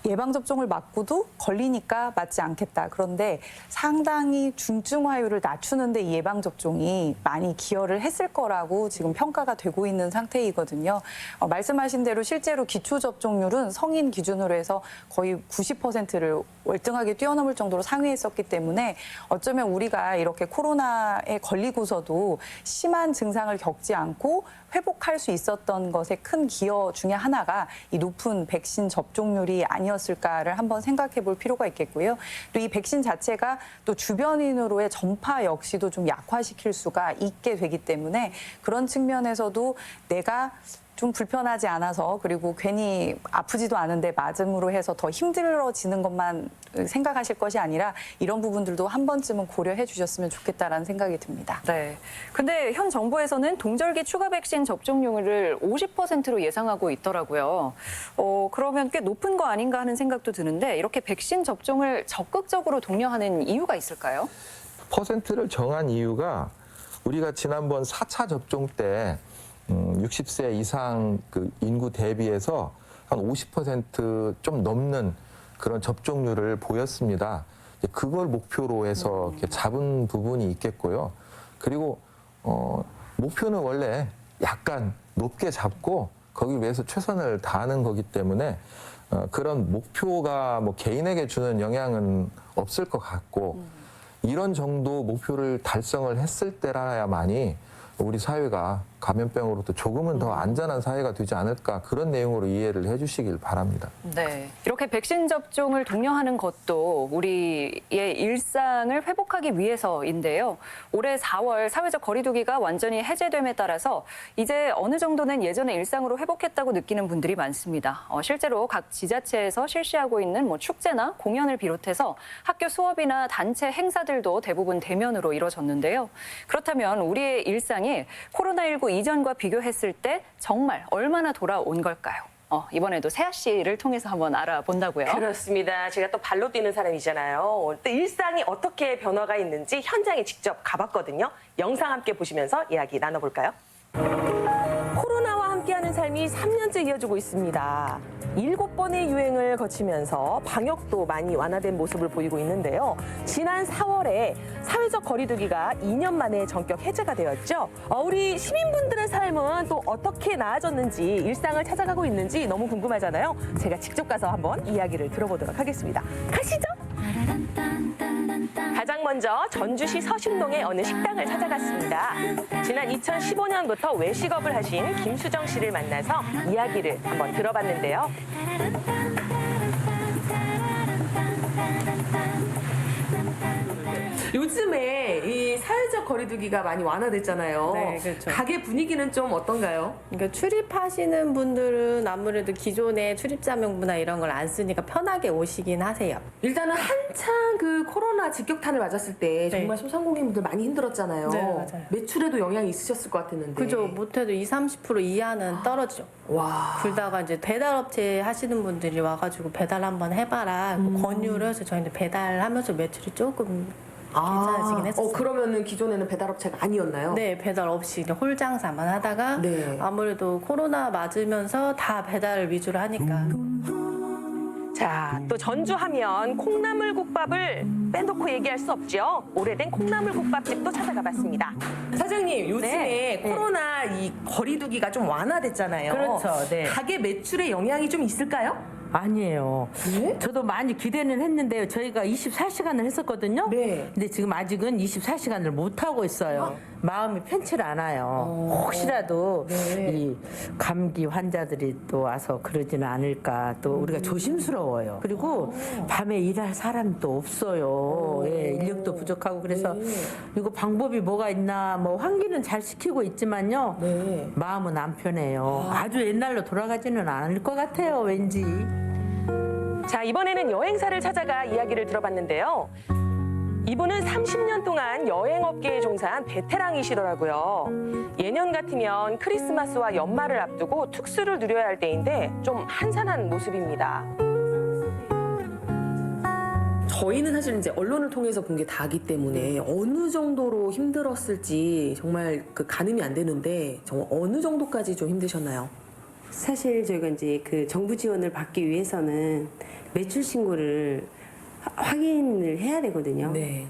예방접종을 맞고도 걸리니까 맞지 않겠다. 그런데 상당히 중증화율을 낮추는데 이 예방접종이 많이 기여를 했을 거라고 지금 평가가 되고 있는 상태이거든요. 말씀하신 대로 실제로 기초접종률은 성인 기준으로 해서 거의 90%를 월등하게 뛰어넘을 정도로 상회했었기 때문에 어쩌면 우리가 이렇게 코로나에 걸리고서도 심한 증상을 겪지 않고 회복할 수 있었던 것의 큰 기여 중에 하나가 이 높은 백신 접종률이 아니었을까를 한번 생각해 볼 필요가 있겠고요. 또 이 백신 자체가 또 주변인으로의 전파 역시도 좀 약화시킬 수가 있게 되기 때문에 그런 측면에서도 내가 좀 불편하지 않아서 그리고 괜히 아프지도 않은데 맞음으로 해서 더 힘들어지는 것만 생각하실 것이 아니라 이런 부분들도 한 번쯤은 고려해 주셨으면 좋겠다라는 생각이 듭니다. 네. 근데 현 정부에서는 동절기 추가 백신 접종률을 50%로 예상하고 있더라고요. 그러면 꽤 높은 거 아닌가 하는 생각도 드는데 이렇게 백신 접종을 적극적으로 독려하는 이유가 있을까요? 퍼센트를 정한 이유가 우리가 지난번 4차 접종 때 60세 이상 그 인구 대비해서 한 50% 넘는 그런 접종률을 보였습니다. 그걸 목표로 해서 이렇게 잡은 부분이 있겠고요. 그리고 목표는 원래 약간 높게 잡고 거기 위해서 최선을 다하는 거기 때문에 그런 목표가 뭐 개인에게 주는 영향은 없을 것 같고 이런 정도 목표를 달성을 했을 때라야만이 우리 사회가 감염병으로부터 조금은 더 안전한 사회가 되지 않을까 그런 내용으로 이해를 해주시길 바랍니다. 네, 이렇게 백신 접종을 독려하는 것도 우리의 일상을 회복하기 위해서인데요. 올해 4월 사회적 거리두기가 완전히 해제됨에 따라서 이제 어느 정도는 예전의 일상으로 회복했다고 느끼는 분들이 많습니다. 실제로 각 지자체에서 실시하고 있는 뭐 축제나 공연을 비롯해서 학교 수업이나 단체 행사들도 대부분 대면으로 이루어졌는데요. 그렇다면 우리의 일상이 코로나19 이전과 비교했을 때 정말 얼마나 돌아온 걸까요? 이번에도 세아 씨를 통해서 한번 알아본다고요? 그렇습니다. 제가 또 발로 뛰는 사람이잖아요. 또 일상이 어떻게 변화가 있는지 현장에 직접 가봤거든요. 영상 함께 보시면서 이야기 나눠볼까요? 코로나와 함께하는 삶이 3년째 이어지고 있습니다. 7번의 유행을 거치면서 방역도 많이 완화된 모습을 보이고 있는데요. 지난 4월에 사회적 거리두기가 2년 만에 전격 해제가 되었죠. 우리 시민분들의 삶은 또 어떻게 나아졌는지, 일상을 찾아가고 있는지 너무 궁금하잖아요. 제가 직접 가서 한번 이야기를 들어보도록 하겠습니다. 가시죠. 가장 먼저 전주시 서심동의 어느 식당을 찾아갔습니다. 지난 2015년부터 외식업을 하신 김수정 씨를 만나서 이야기를 한번 들어봤는데요. 요즘에 이 사회적 거리두기가 많이 완화됐잖아요. 네, 그렇죠. 가게 분위기는 좀 어떤가요? 그러니까 출입하시는 분들은 아무래도 기존의 출입자 명부나 이런 걸 안 쓰니까 편하게 오시긴 하세요. 일단은 한창 그 코로나 직격탄을 맞았을 때 정말 소상공인분들 많이 힘들었잖아요. 네, 맞아요. 매출에도 영향이 있으셨을 것 같았는데. 그죠. 못해도 20-30% 이하는 떨어지죠. 와. 그러다가 이제 배달업체 하시는 분들이 와가지고 배달 한번 해봐라 권유를 해서 저희는 배달하면서 매출이 조금 괜찮아지긴 했었어요. 그러면은 기존에는 배달업체가 아니었나요? 네, 배달 없이 이제 홀 장사만 하다가 네. 아무래도 코로나 맞으면서 다 배달 위주로 하니까. 자, 또 전주하면 콩나물국밥을 빼놓고 얘기할 수 없죠. 오래된 콩나물국밥집도 찾아가 봤습니다. 사장님, 요즘에 코로나 이 거리두기가 좀 완화됐잖아요. 그렇죠, 네. 가게 매출에 영향이 좀 있을까요? 아니에요. 네? 저도 많이 기대는 했는데요. 저희가 24시간을 했었거든요. 네. 근데 지금 아직은 24시간을 못 하고 있어요. 마음이 편치를 않아요. 혹시라도 이 감기 환자들이 또 와서 그러지는 않을까. 또 우리가 조심스러워요. 그리고 밤에 일할 사람도 없어요. 예, 인력도 부족하고 그래서 이거 방법이 뭐가 있나. 뭐 환기는 잘 시키고 있지만요. 마음은 안 편해요. 아주 옛날로 돌아가지는 않을 것 같아요. 왠지. 자, 이번에는 여행사를 찾아가 이야기를 들어봤는데요. 이분은 30년 동안 여행업계에 종사한 베테랑이시더라고요. 예년 같으면 크리스마스와 연말을 앞두고 특수를 누려야 할 때인데 좀 한산한 모습입니다. 저희는 사실 이제 언론을 통해서 본 게 다기 때문에 어느 정도로 힘들었을지 정말 그 가늠이 안 되는데 정말 어느 정도까지 좀 힘드셨나요? 사실 저희가 이제 그 정부 지원을 받기 위해서는 매출 신고를 확인을 해야 되거든요. 네.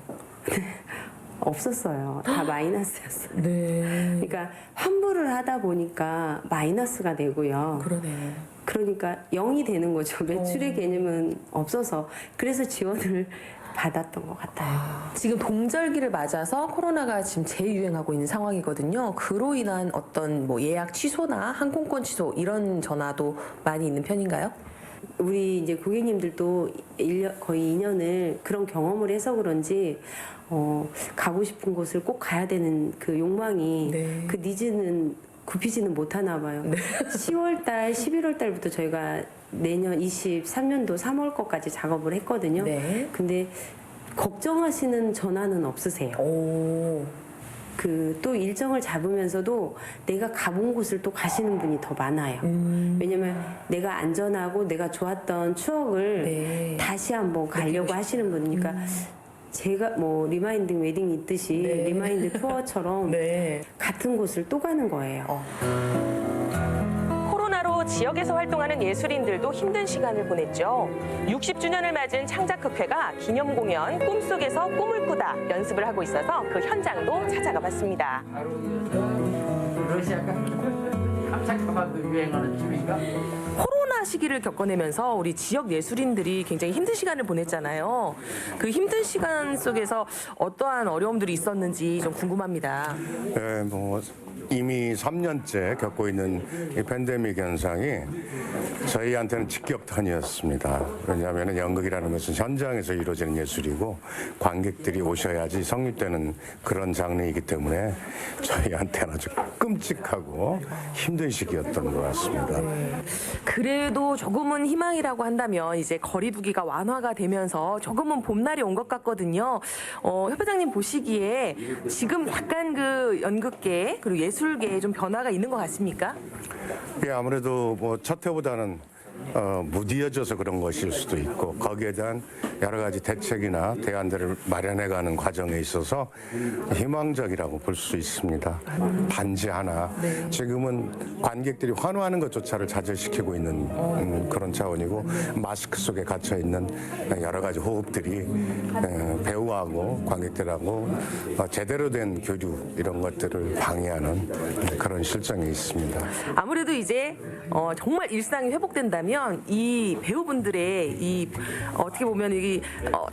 없었어요. 다 마이너스였어요. 네. 그러니까 환불을 하다 보니까 마이너스가 되고요. 그러네. 그러니까 0이 되는 거죠. 매출의 개념은 없어서. 그래서 지원을 받았던 것 같아요. 지금 동절기를 맞아서 코로나가 지금 재유행하고 있는 상황이거든요. 그로 인한 어떤 뭐 예약 취소나 항공권 취소 이런 전화도 많이 있는 편인가요? 우리 이제 고객님들도 거의 2년을 그런 경험을 해서 그런지 가고 싶은 곳을 꼭 가야 되는 그 욕망이 그 니즈는 굽히지는 못하나 봐요. 10월달, 11월달부터 저희가 내년 23년도 3월 거까지 작업을 했거든요. 근데 걱정하시는 전화는 없으세요. 그 또 일정을 잡으면서도 내가 가본 곳을 또 가시는 분이 더 많아요. 왜냐면 내가 안전하고 내가 좋았던 추억을 다시 한번 가려고 하시는 분이니까 제가 뭐 리마인드 웨딩이 있듯이 리마인드 투어처럼 같은 곳을 또 가는 거예요. 코로나로 지역에서 활동하는 예술인들도 힘든 시간을 보냈죠. 60주년을 맞은 창작극회가 기념 공연 꿈속에서 꿈을 꾸다 연습을 하고 있어서 그 현장도 찾아가 봤습니다. 러시아가 깜짝깜짝 유행하는 춤인가? 코로나 시기를 겪어내면서 우리 지역 예술인들이 굉장히 힘든 시간을 보냈잖아요. 그 힘든 시간 속에서 어떠한 어려움들이 있었는지 좀 궁금합니다. 네, 이미 3년째 겪고 있는 이 팬데믹 현상이 저희한테는 직격탄이었습니다. 왜냐하면 연극이라는 것은 현장에서 이루어지는 예술이고 관객들이 오셔야지 성립되는 그런 장르이기 때문에 저희한테는 아주 끔찍하고 힘든 시기였던 것 같습니다. 그래도 조금은 희망이라고 한다면 이제 거리두기가 완화가 되면서 조금은 봄날이 온 것 같거든요. 협회장님 보시기에 지금 약간 그 연극계 그리고 예술계에 좀 변화가 있는 것 같습니까? 예, 아무래도 첫 해보다는 무디어져서 그런 것일 수도 있고 거기에 대한 여러 가지 대책이나 대안들을 마련해가는 과정에 있어서 희망적이라고 볼 수 있습니다. 단지 하나 지금은 관객들이 환호하는 것조차를 좌절시키고 있는 그런 차원이고 마스크 속에 갇혀 있는 여러 가지 호흡들이 배우하고 관객들하고 제대로 된 교류 이런 것들을 방해하는 그런 실정이 있습니다. 아무래도 이제 정말 일상이 회복된다면 이 배우분들의 이 어떻게 보면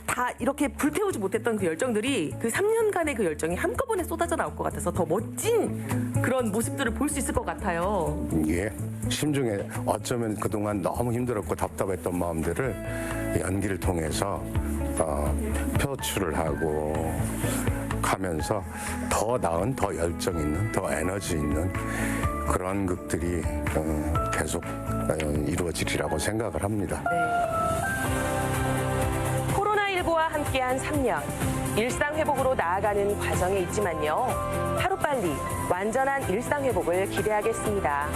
다 이렇게 불태우지 못했던 그 열정들이 그 3년간의 그 열정이 한꺼번에 쏟아져 나올 것 같아서 더 멋진 그런 모습들을 볼 수 있을 것 같아요. 예, 심중에 어쩌면 그동안 너무 힘들었고 답답했던 마음들을 연기를 통해서 표출을 하고 가면서 더 나은, 더 열정 있는, 더 에너지 있는 그런 극들이 계속 이루어지리라고 생각을 합니다. 코로나19와 함께한 3년. 일상 회복으로 나아가는 과정에 있지만요. 하루빨리 완전한 일상 회복을 기대하겠습니다.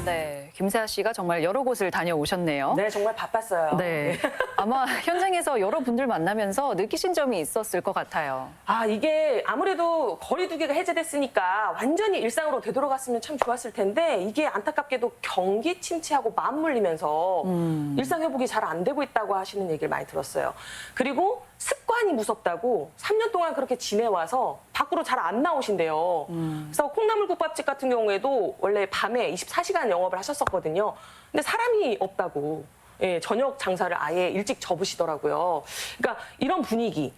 네, 김세아 씨가 정말 여러 곳을 다녀오셨네요. 네, 정말 바빴어요. 네. 아마 현장에서 여러분들 만나면서 느끼신 점이 있었을 것 같아요. 이게 아무래도 거리두기가 해제됐으니까 완전히 일상으로 되돌아갔으면 참 좋았을 텐데 이게 안타깝게도 경기 침체하고 맞물리면서 일상 회복이 잘 안 되고 있다고 하시는 얘기를 많이 들었어요. 그리고 습관이 무섭다고 3년 동안 그렇게 지내와서 밖으로 잘 안 나오신대요. 그래서 콩나물국밥집 같은 경우에도 원래 밤에 24시간 영업을 하셨었거든요. 근데 사람이 없다고 저녁 장사를 아예 일찍 접으시더라고요. 그러니까 이런 분위기.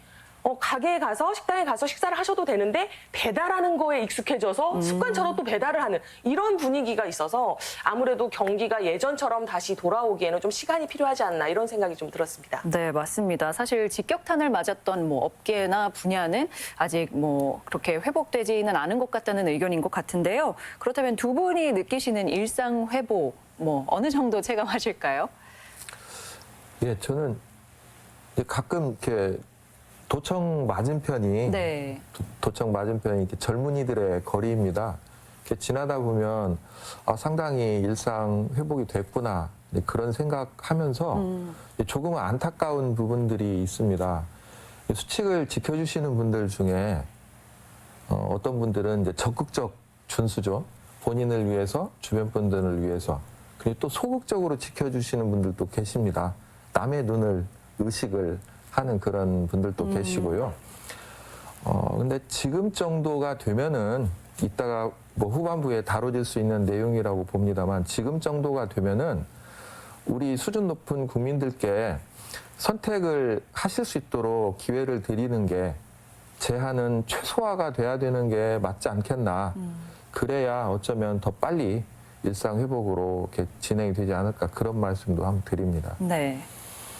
가게에 가서 식당에 가서 식사를 하셔도 되는데 배달하는 거에 익숙해져서 습관처럼 또 배달을 하는 이런 분위기가 있어서 아무래도 경기가 예전처럼 다시 돌아오기에는 좀 시간이 필요하지 않나 이런 생각이 좀 들었습니다. 네, 맞습니다. 사실 직격탄을 맞았던 업계나 분야는 아직 그렇게 회복되지는 않은 것 같다는 의견인 것 같은데요. 그렇다면 두 분이 느끼시는 일상 회복 어느 정도 체감하실까요? 예, 저는 가끔 이렇게 도청 맞은편이 도청 맞은편이 이렇게 젊은이들의 거리입니다. 이렇게 지나다 보면 상당히 일상 회복이 됐구나 그런 생각하면서 조금은 안타까운 부분들이 있습니다. 수칙을 지켜주시는 분들 중에 어떤 분들은 이제 적극적 준수죠. 본인을 위해서, 주변 분들을 위해서. 그리고 또 소극적으로 지켜주시는 분들도 계십니다. 남의 눈을 의식을 하는 그런 분들도 계시고요. 근데 지금 정도가 되면은 이따가 후반부에 다뤄질 수 있는 내용이라고 봅니다만 지금 정도가 되면은 우리 수준 높은 국민들께 선택을 하실 수 있도록 기회를 드리는 게 제한은 최소화가 돼야 되는 게 맞지 않겠나. 그래야 어쩌면 더 빨리 일상 회복으로 이렇게 진행이 되지 않을까 그런 말씀도 한번 드립니다. 네.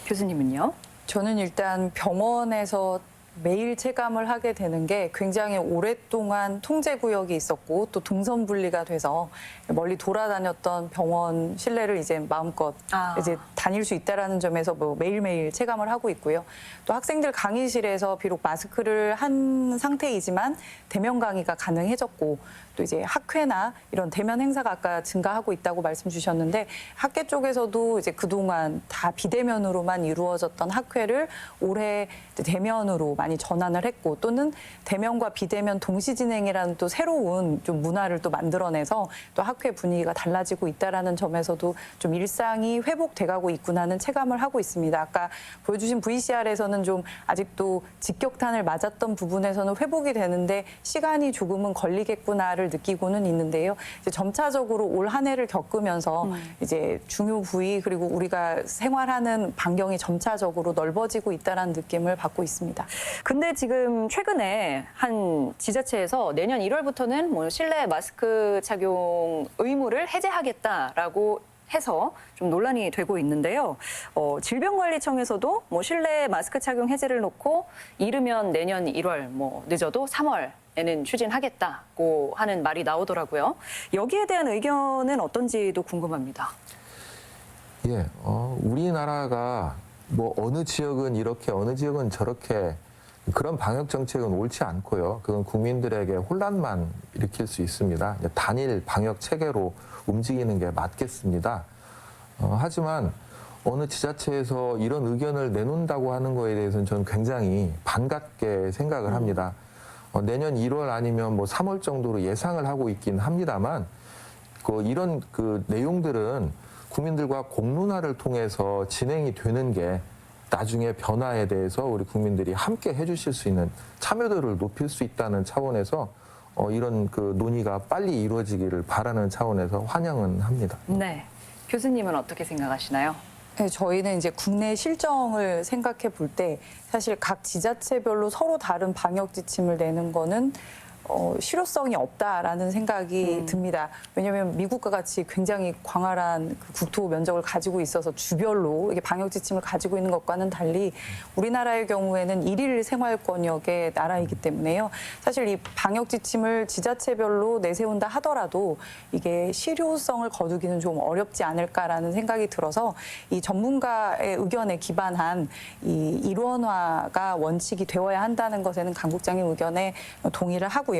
교수님은요? 저는 일단 병원에서 매일 체감을 하게 되는 게 굉장히 오랫동안 통제구역이 있었고 또 동선분리가 돼서 멀리 돌아다녔던 병원 실내를 이제 마음껏 이제 다닐 수 있다라는 점에서 매일매일 체감을 하고 있고요. 또 학생들 강의실에서 비록 마스크를 한 상태이지만 대면 강의가 가능해졌고 또 이제 학회나 이런 대면 행사가 아까 증가하고 있다고 말씀 주셨는데 학계 쪽에서도 이제 그동안 다 비대면으로만 이루어졌던 학회를 올해 대면으로 많이 전환을 했고 또는 대면과 비대면 동시 진행이라는 또 새로운 좀 문화를 또 만들어내서 또 학회 분위기가 달라지고 있다라는 점에서도 좀 일상이 회복돼가고 있구나는 체감을 하고 있습니다. 아까 보여주신 VCR에서는 좀 아직도 직격탄을 맞았던 부분에서는 회복이 되는데 시간이 조금은 걸리겠구나를 느끼고는 있는데요. 이제 점차적으로 올 한 해를 겪으면서 이제 중요 부위 그리고 우리가 생활하는 반경이 점차적으로 넓어지고 있다는 느낌을 받고 있습니다. 근데 지금 최근에 한 지자체에서 내년 1월부터는 뭐 실내 마스크 착용 의무를 해제하겠다라고 해서 좀 논란이 되고 있는데요. 질병관리청에서도 뭐 실내 마스크 착용 해제를 놓고 이르면 내년 1월, 뭐 늦어도 3월에는 추진하겠다고 하는 말이 나오더라고요. 여기에 대한 의견은 어떤지도 궁금합니다. 예, 우리나라가 뭐 어느 지역은 이렇게 어느 지역은 저렇게 그런 방역 정책은 옳지 않고요. 그건 국민들에게 혼란만 일으킬 수 있습니다. 단일 방역 체계로 움직이는 게 맞겠습니다. 하지만 어느 지자체에서 이런 의견을 내놓는다고 하는 거에 대해서는 저는 굉장히 반갑게 생각을 합니다. 내년 1월 아니면 뭐 3월 정도로 예상을 하고 있긴 합니다만 이런 내용들은 국민들과 공론화를 통해서 진행이 되는 게 나중에 변화에 대해서 우리 국민들이 함께 해주실 수 있는 참여도를 높일 수 있다는 차원에서 이런 논의가 빨리 이루어지기를 바라는 차원에서 환영은 합니다. 네, 교수님은 어떻게 생각하시나요? 네, 저희는 이제 국내 실정을 생각해 볼 때 사실 각 지자체별로 서로 다른 방역 지침을 내는 거는 실효성이 없다라는 생각이 듭니다. 왜냐하면 미국과 같이 굉장히 광활한 그 국토 면적을 가지고 있어서 주별로 이게 방역 지침을 가지고 있는 것과는 달리 우리나라의 경우에는 일일 생활권역의 나라이기 때문에요. 사실 이 방역 지침을 지자체별로 내세운다 하더라도 이게 실효성을 거두기는 좀 어렵지 않을까라는 생각이 들어서 이 전문가의 의견에 기반한 이 일원화가 원칙이 되어야 한다는 것에는 강 국장님 의견에 동의를 하고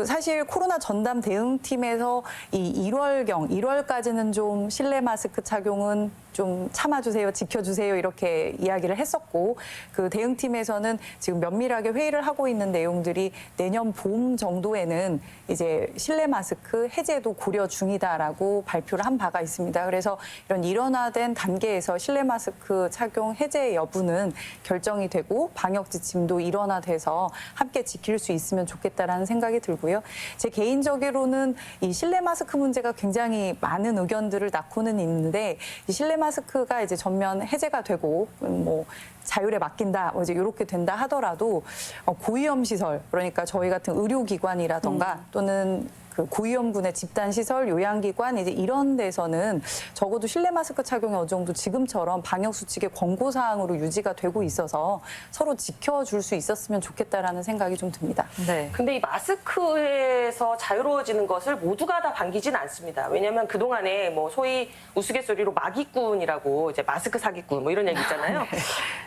사실 코로나 전담 대응팀에서 이 1월까지는 좀 실내 마스크 착용은 좀 참아주세요, 지켜주세요 이렇게 이야기를 했었고 그 대응팀에서는 지금 면밀하게 회의를 하고 있는 내용들이 내년 봄 정도에는 이제 실내 마스크 해제도 고려 중이다라고 발표를 한 바가 있습니다. 그래서 이런 일원화된 단계에서 실내 마스크 착용 해제 여부는 결정이 되고 방역 지침도 일원화돼서 함께 지킬 수 있으면 좋겠다라는 생각이 들고요. 제 개인적으로는 이 실내 마스크 문제가 굉장히 많은 의견들을 낳고는 있는데 이 실내 마스크가 이제 전면 해제가 되고 뭐 자율에 맡긴다, 이제 이렇게 된다 하더라도 고위험 시설, 그러니까 저희 같은 의료기관이라던가 또는 그 고위험군의 집단시설, 요양기관 이제 이런 데서는 적어도 실내 마스크 착용이 어느 정도 지금처럼 방역수칙의 권고사항으로 유지가 되고 있어서 서로 지켜줄 수 있었으면 좋겠다라는 생각이 좀 듭니다. 네. 근데 이 마스크에서 자유로워지는 것을 모두가 다 반기진 않습니다. 왜냐하면 그동안에 뭐 소위 우스갯소리로 마기꾼이라고 이제 마스크 사기꾼 뭐 이런 얘기 있잖아요.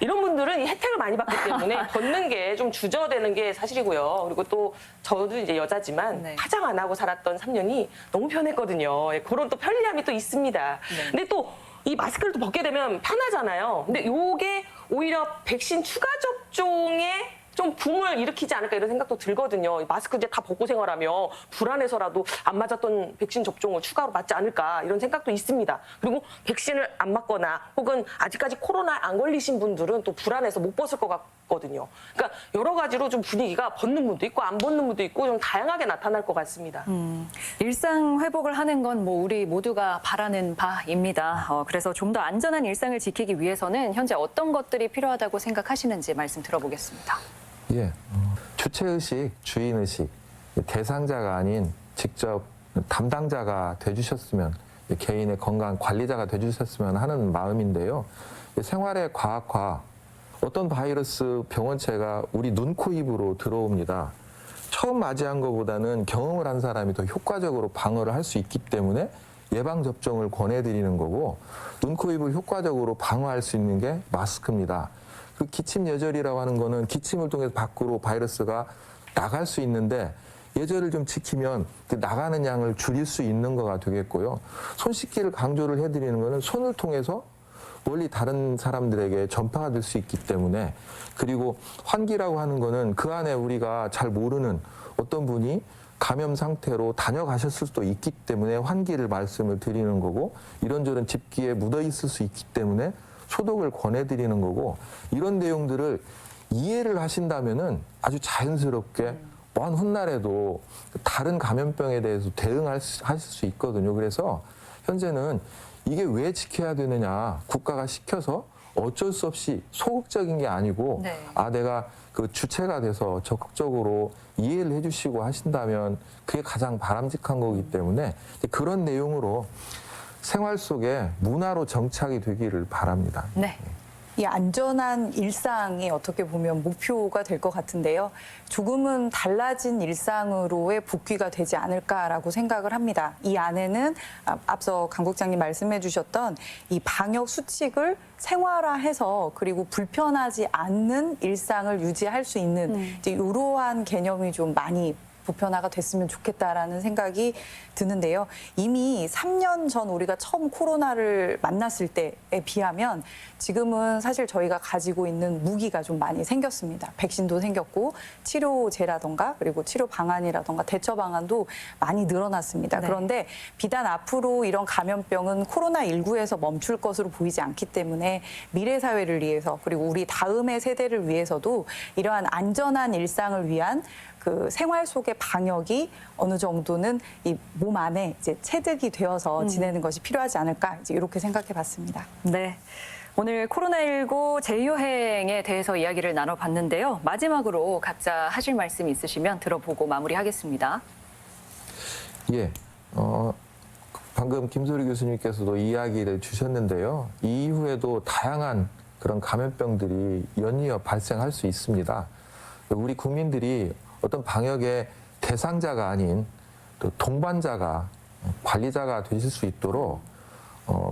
이런 분들은 이 혜택을 많이 받기 때문에 벗는 게 좀 주저되는 게 사실이고요. 그리고 또 저도 이제 여자지만 화장 안 하고 살았던 3년이 너무 편했거든요. 그런 또 편리함이 또 있습니다. 근데 또 이 마스크를 또 벗게 되면 편하잖아요. 근데 요게 오히려 백신 추가 접종에 좀 붐을 일으키지 않을까 이런 생각도 들거든요. 마스크 이제 다 벗고 생활하며 불안해서라도 안 맞았던 백신 접종을 추가로 맞지 않을까 이런 생각도 있습니다. 그리고 백신을 안 맞거나 혹은 아직까지 코로나에 안 걸리신 분들은 또 불안해서 못 벗을 것 같거든요. 그러니까 여러 가지로 좀 분위기가 벗는 분도 있고 안 벗는 분도 있고 좀 다양하게 나타날 것 같습니다. 일상 회복을 하는 건 뭐 우리 모두가 바라는 바입니다. 그래서 좀 더 안전한 일상을 지키기 위해서는 현재 어떤 것들이 필요하다고 생각하시는지 말씀 들어보겠습니다. 예, 주체의식, 주인의식, 대상자가 아닌 직접 담당자가 돼주셨으면, 개인의 건강 관리자가 돼주셨으면 하는 마음인데요. 생활의 과학화, 어떤 바이러스 병원체가 우리 눈, 코, 입으로 들어옵니다. 처음 맞이한 것보다는 경험을 한 사람이 더 효과적으로 방어를 할 수 있기 때문에 예방접종을 권해드리는 거고, 눈, 코, 입을 효과적으로 방어할 수 있는 게 마스크입니다. 그 기침 예절이라고 하는 거는 기침을 통해서 밖으로 바이러스가 나갈 수 있는데 예절을 좀 지키면 그 나가는 양을 줄일 수 있는 거가 되겠고요. 손 씻기를 강조를 해드리는 거는 손을 통해서 멀리 다른 사람들에게 전파가 될 수 있기 때문에, 그리고 환기라고 하는 거는 그 안에 우리가 잘 모르는 어떤 분이 감염 상태로 다녀가셨을 수도 있기 때문에 환기를 말씀을 드리는 거고, 이런저런 집기에 묻어 있을 수 있기 때문에 소독을 권해드리는 거고, 이런 내용들을 이해를 하신다면은 아주 자연스럽게 먼 훗날에도 다른 감염병에 대해서 대응하실 수 있거든요. 그래서 현재는 이게 왜 지켜야 되느냐, 국가가 시켜서 어쩔 수 없이 소극적인 게 아니고, 네. 내가 그 주체가 돼서 적극적으로 이해를 해주시고 하신다면 그게 가장 바람직한 거기 때문에 그런 내용으로 생활 속에 문화로 정착이 되기를 바랍니다. 네. 이 안전한 일상이 어떻게 보면 목표가 될 것 같은데요. 조금은 달라진 일상으로의 복귀가 되지 않을까라고 생각을 합니다. 이 안에는 앞서 강 국장님 말씀해 주셨던 이 방역 수칙을 생활화해서 그리고 불편하지 않는 일상을 유지할 수 있는 이제 이러한 개념이 좀 많이 보편화가 됐으면 좋겠다라는 생각이 드는데요. 이미 3년 전 우리가 처음 코로나를 만났을 때에 비하면 지금은 사실 저희가 가지고 있는 무기가 좀 많이 생겼습니다. 백신도 생겼고 치료제라던가 그리고 치료 방안이라던가 대처 방안도 많이 늘어났습니다. 네. 그런데 비단 앞으로 이런 감염병은 코로나19에서 멈출 것으로 보이지 않기 때문에 미래 사회를 위해서 그리고 우리 다음의 세대를 위해서도 이러한 안전한 일상을 위한 그 생활 속의 방역이 어느 정도는 이 몸 안에 이제 체득이 되어서 지내는 것이 필요하지 않을까 이제 이렇게 생각해봤습니다. 네. 오늘 코로나19 재유행에 대해서 이야기를 나눠봤는데요. 마지막으로 각자 하실 말씀 있으시면 들어보고 마무리하겠습니다. 예, 방금 김소리 교수님께서도 이야기를 주셨는데요. 이후에도 다양한 그런 감염병들이 연이어 발생할 수 있습니다. 우리 국민들이 어떤 방역의 대상자가 아닌 또 동반자가, 관리자가 되실 수 있도록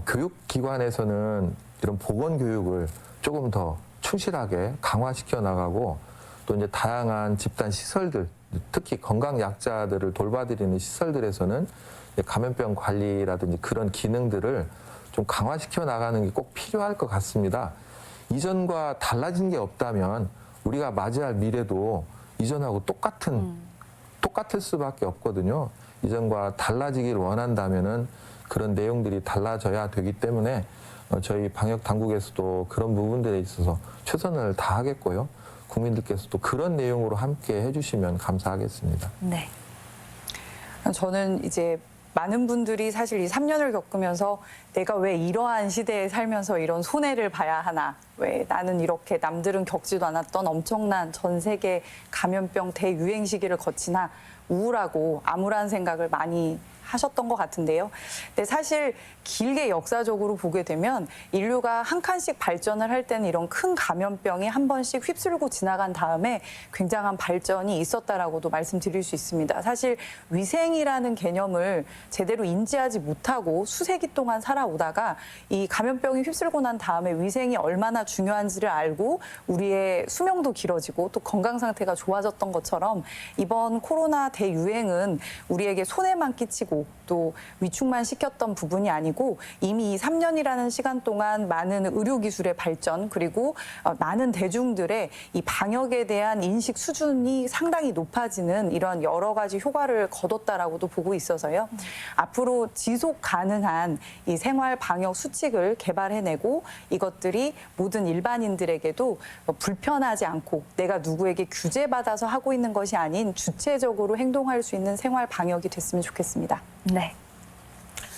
교육기관에서는 이런 보건교육을 조금 더 충실하게 강화시켜 나가고, 또 이제 다양한 집단 시설들, 특히 건강약자들을 돌봐드리는 시설들에서는 감염병 관리라든지 그런 기능들을 좀 강화시켜 나가는 게 꼭 필요할 것 같습니다. 이전과 달라진 게 없다면 우리가 맞이할 미래도 이전하고 똑같을 수밖에 없거든요. 이전과 달라지길 원한다면은 그런 내용들이 달라져야 되기 때문에 저희 방역 당국에서도 그런 부분들에 있어서 최선을 다하겠고요. 국민들께서도 그런 내용으로 함께 해주시면 감사하겠습니다. 네. 저는 이제 많은 분들이 사실 이 3년을 겪으면서 내가 왜 이러한 시대에 살면서 이런 손해를 봐야 하나, 왜 나는 이렇게 남들은 겪지도 않았던 엄청난 전 세계 감염병 대유행 시기를 거치나 우울하고 암울한 생각을 많이 하셨던 것 같은데요. 근데 사실 길게 역사적으로 보게 되면 인류가 한 칸씩 발전을 할 때는 이런 큰 감염병이 한 번씩 휩쓸고 지나간 다음에 굉장한 발전이 있었다라고도 말씀드릴 수 있습니다. 사실 위생이라는 개념을 제대로 인지하지 못하고 수세기 동안 살아오다가 이 감염병이 휩쓸고 난 다음에 위생이 얼마나 중요한지를 알고 우리의 수명도 길어지고 또 건강 상태가 좋아졌던 것처럼 이번 코로나 대유행은 우리에게 손해만 끼치고 또 위축만 시켰던 부분이 아니고 이미 이 3년이라는 시간 동안 많은 의료기술의 발전 그리고 많은 대중들의 이 방역에 대한 인식 수준이 상당히 높아지는 이런 여러 가지 효과를 거뒀다라고도 보고 있어서요. 앞으로 지속 가능한 이 생활 방역 수칙을 개발해내고 이것들이 모든 일반인들에게도 불편하지 않고 내가 누구에게 규제받아서 하고 있는 것이 아닌 주체적으로 행동할 수 있는 생활 방역이 됐으면 좋겠습니다. 네.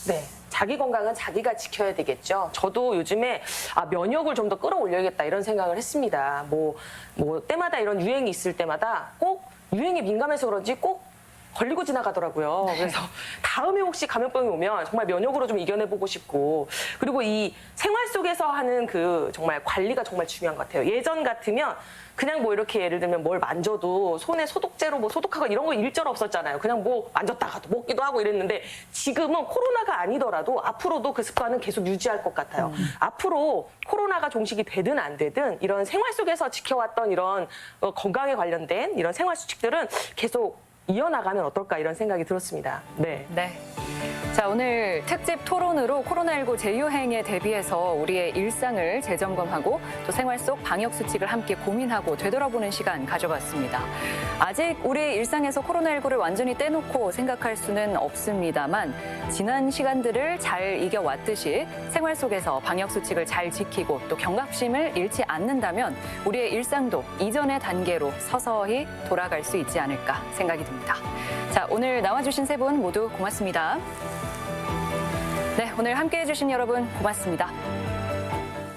네. 자기 건강은 자기가 지켜야 되겠죠. 저도 요즘에 면역을 좀 더 끌어올려야겠다 이런 생각을 했습니다. 뭐 때마다 이런 유행이 있을 때마다 꼭 유행에 민감해서 그런지 꼭 걸리고 지나가더라고요. 그래서 다음에 혹시 감염병이 오면 정말 면역으로 좀 이겨내보고 싶고, 그리고 이 생활 속에서 하는 그 정말 관리가 정말 중요한 것 같아요. 예전 같으면 그냥 뭐 이렇게 예를 들면 뭘 만져도 손에 소독제로 뭐 소독하고 이런 거 일절 없었잖아요. 그냥 뭐 만졌다가도 먹기도 하고 이랬는데 지금은 코로나가 아니더라도 앞으로도 그 습관은 계속 유지할 것 같아요. 앞으로 코로나가 종식이 되든 안 되든 이런 생활 속에서 지켜왔던 이런 건강에 관련된 이런 생활 수칙들은 계속 이어나가면 어떨까 이런 생각이 들었습니다. 네. 네. 자, 오늘 특집 토론으로 코로나19 재유행에 대비해서 우리의 일상을 재점검하고 또 생활 속 방역 수칙을 함께 고민하고 되돌아보는 시간 가져봤습니다. 아직 우리의 일상에서 코로나19를 완전히 떼놓고 생각할 수는 없습니다만 지난 시간들을 잘 이겨왔듯이 생활 속에서 방역 수칙을 잘 지키고 또 경각심을 잃지 않는다면 우리의 일상도 이전의 단계로 서서히 돌아갈 수 있지 않을까 생각이 듭니다. 자, 오늘 나와주신 세 분 모두 고맙습니다. 네, 오늘 함께해 주신 여러분 고맙습니다.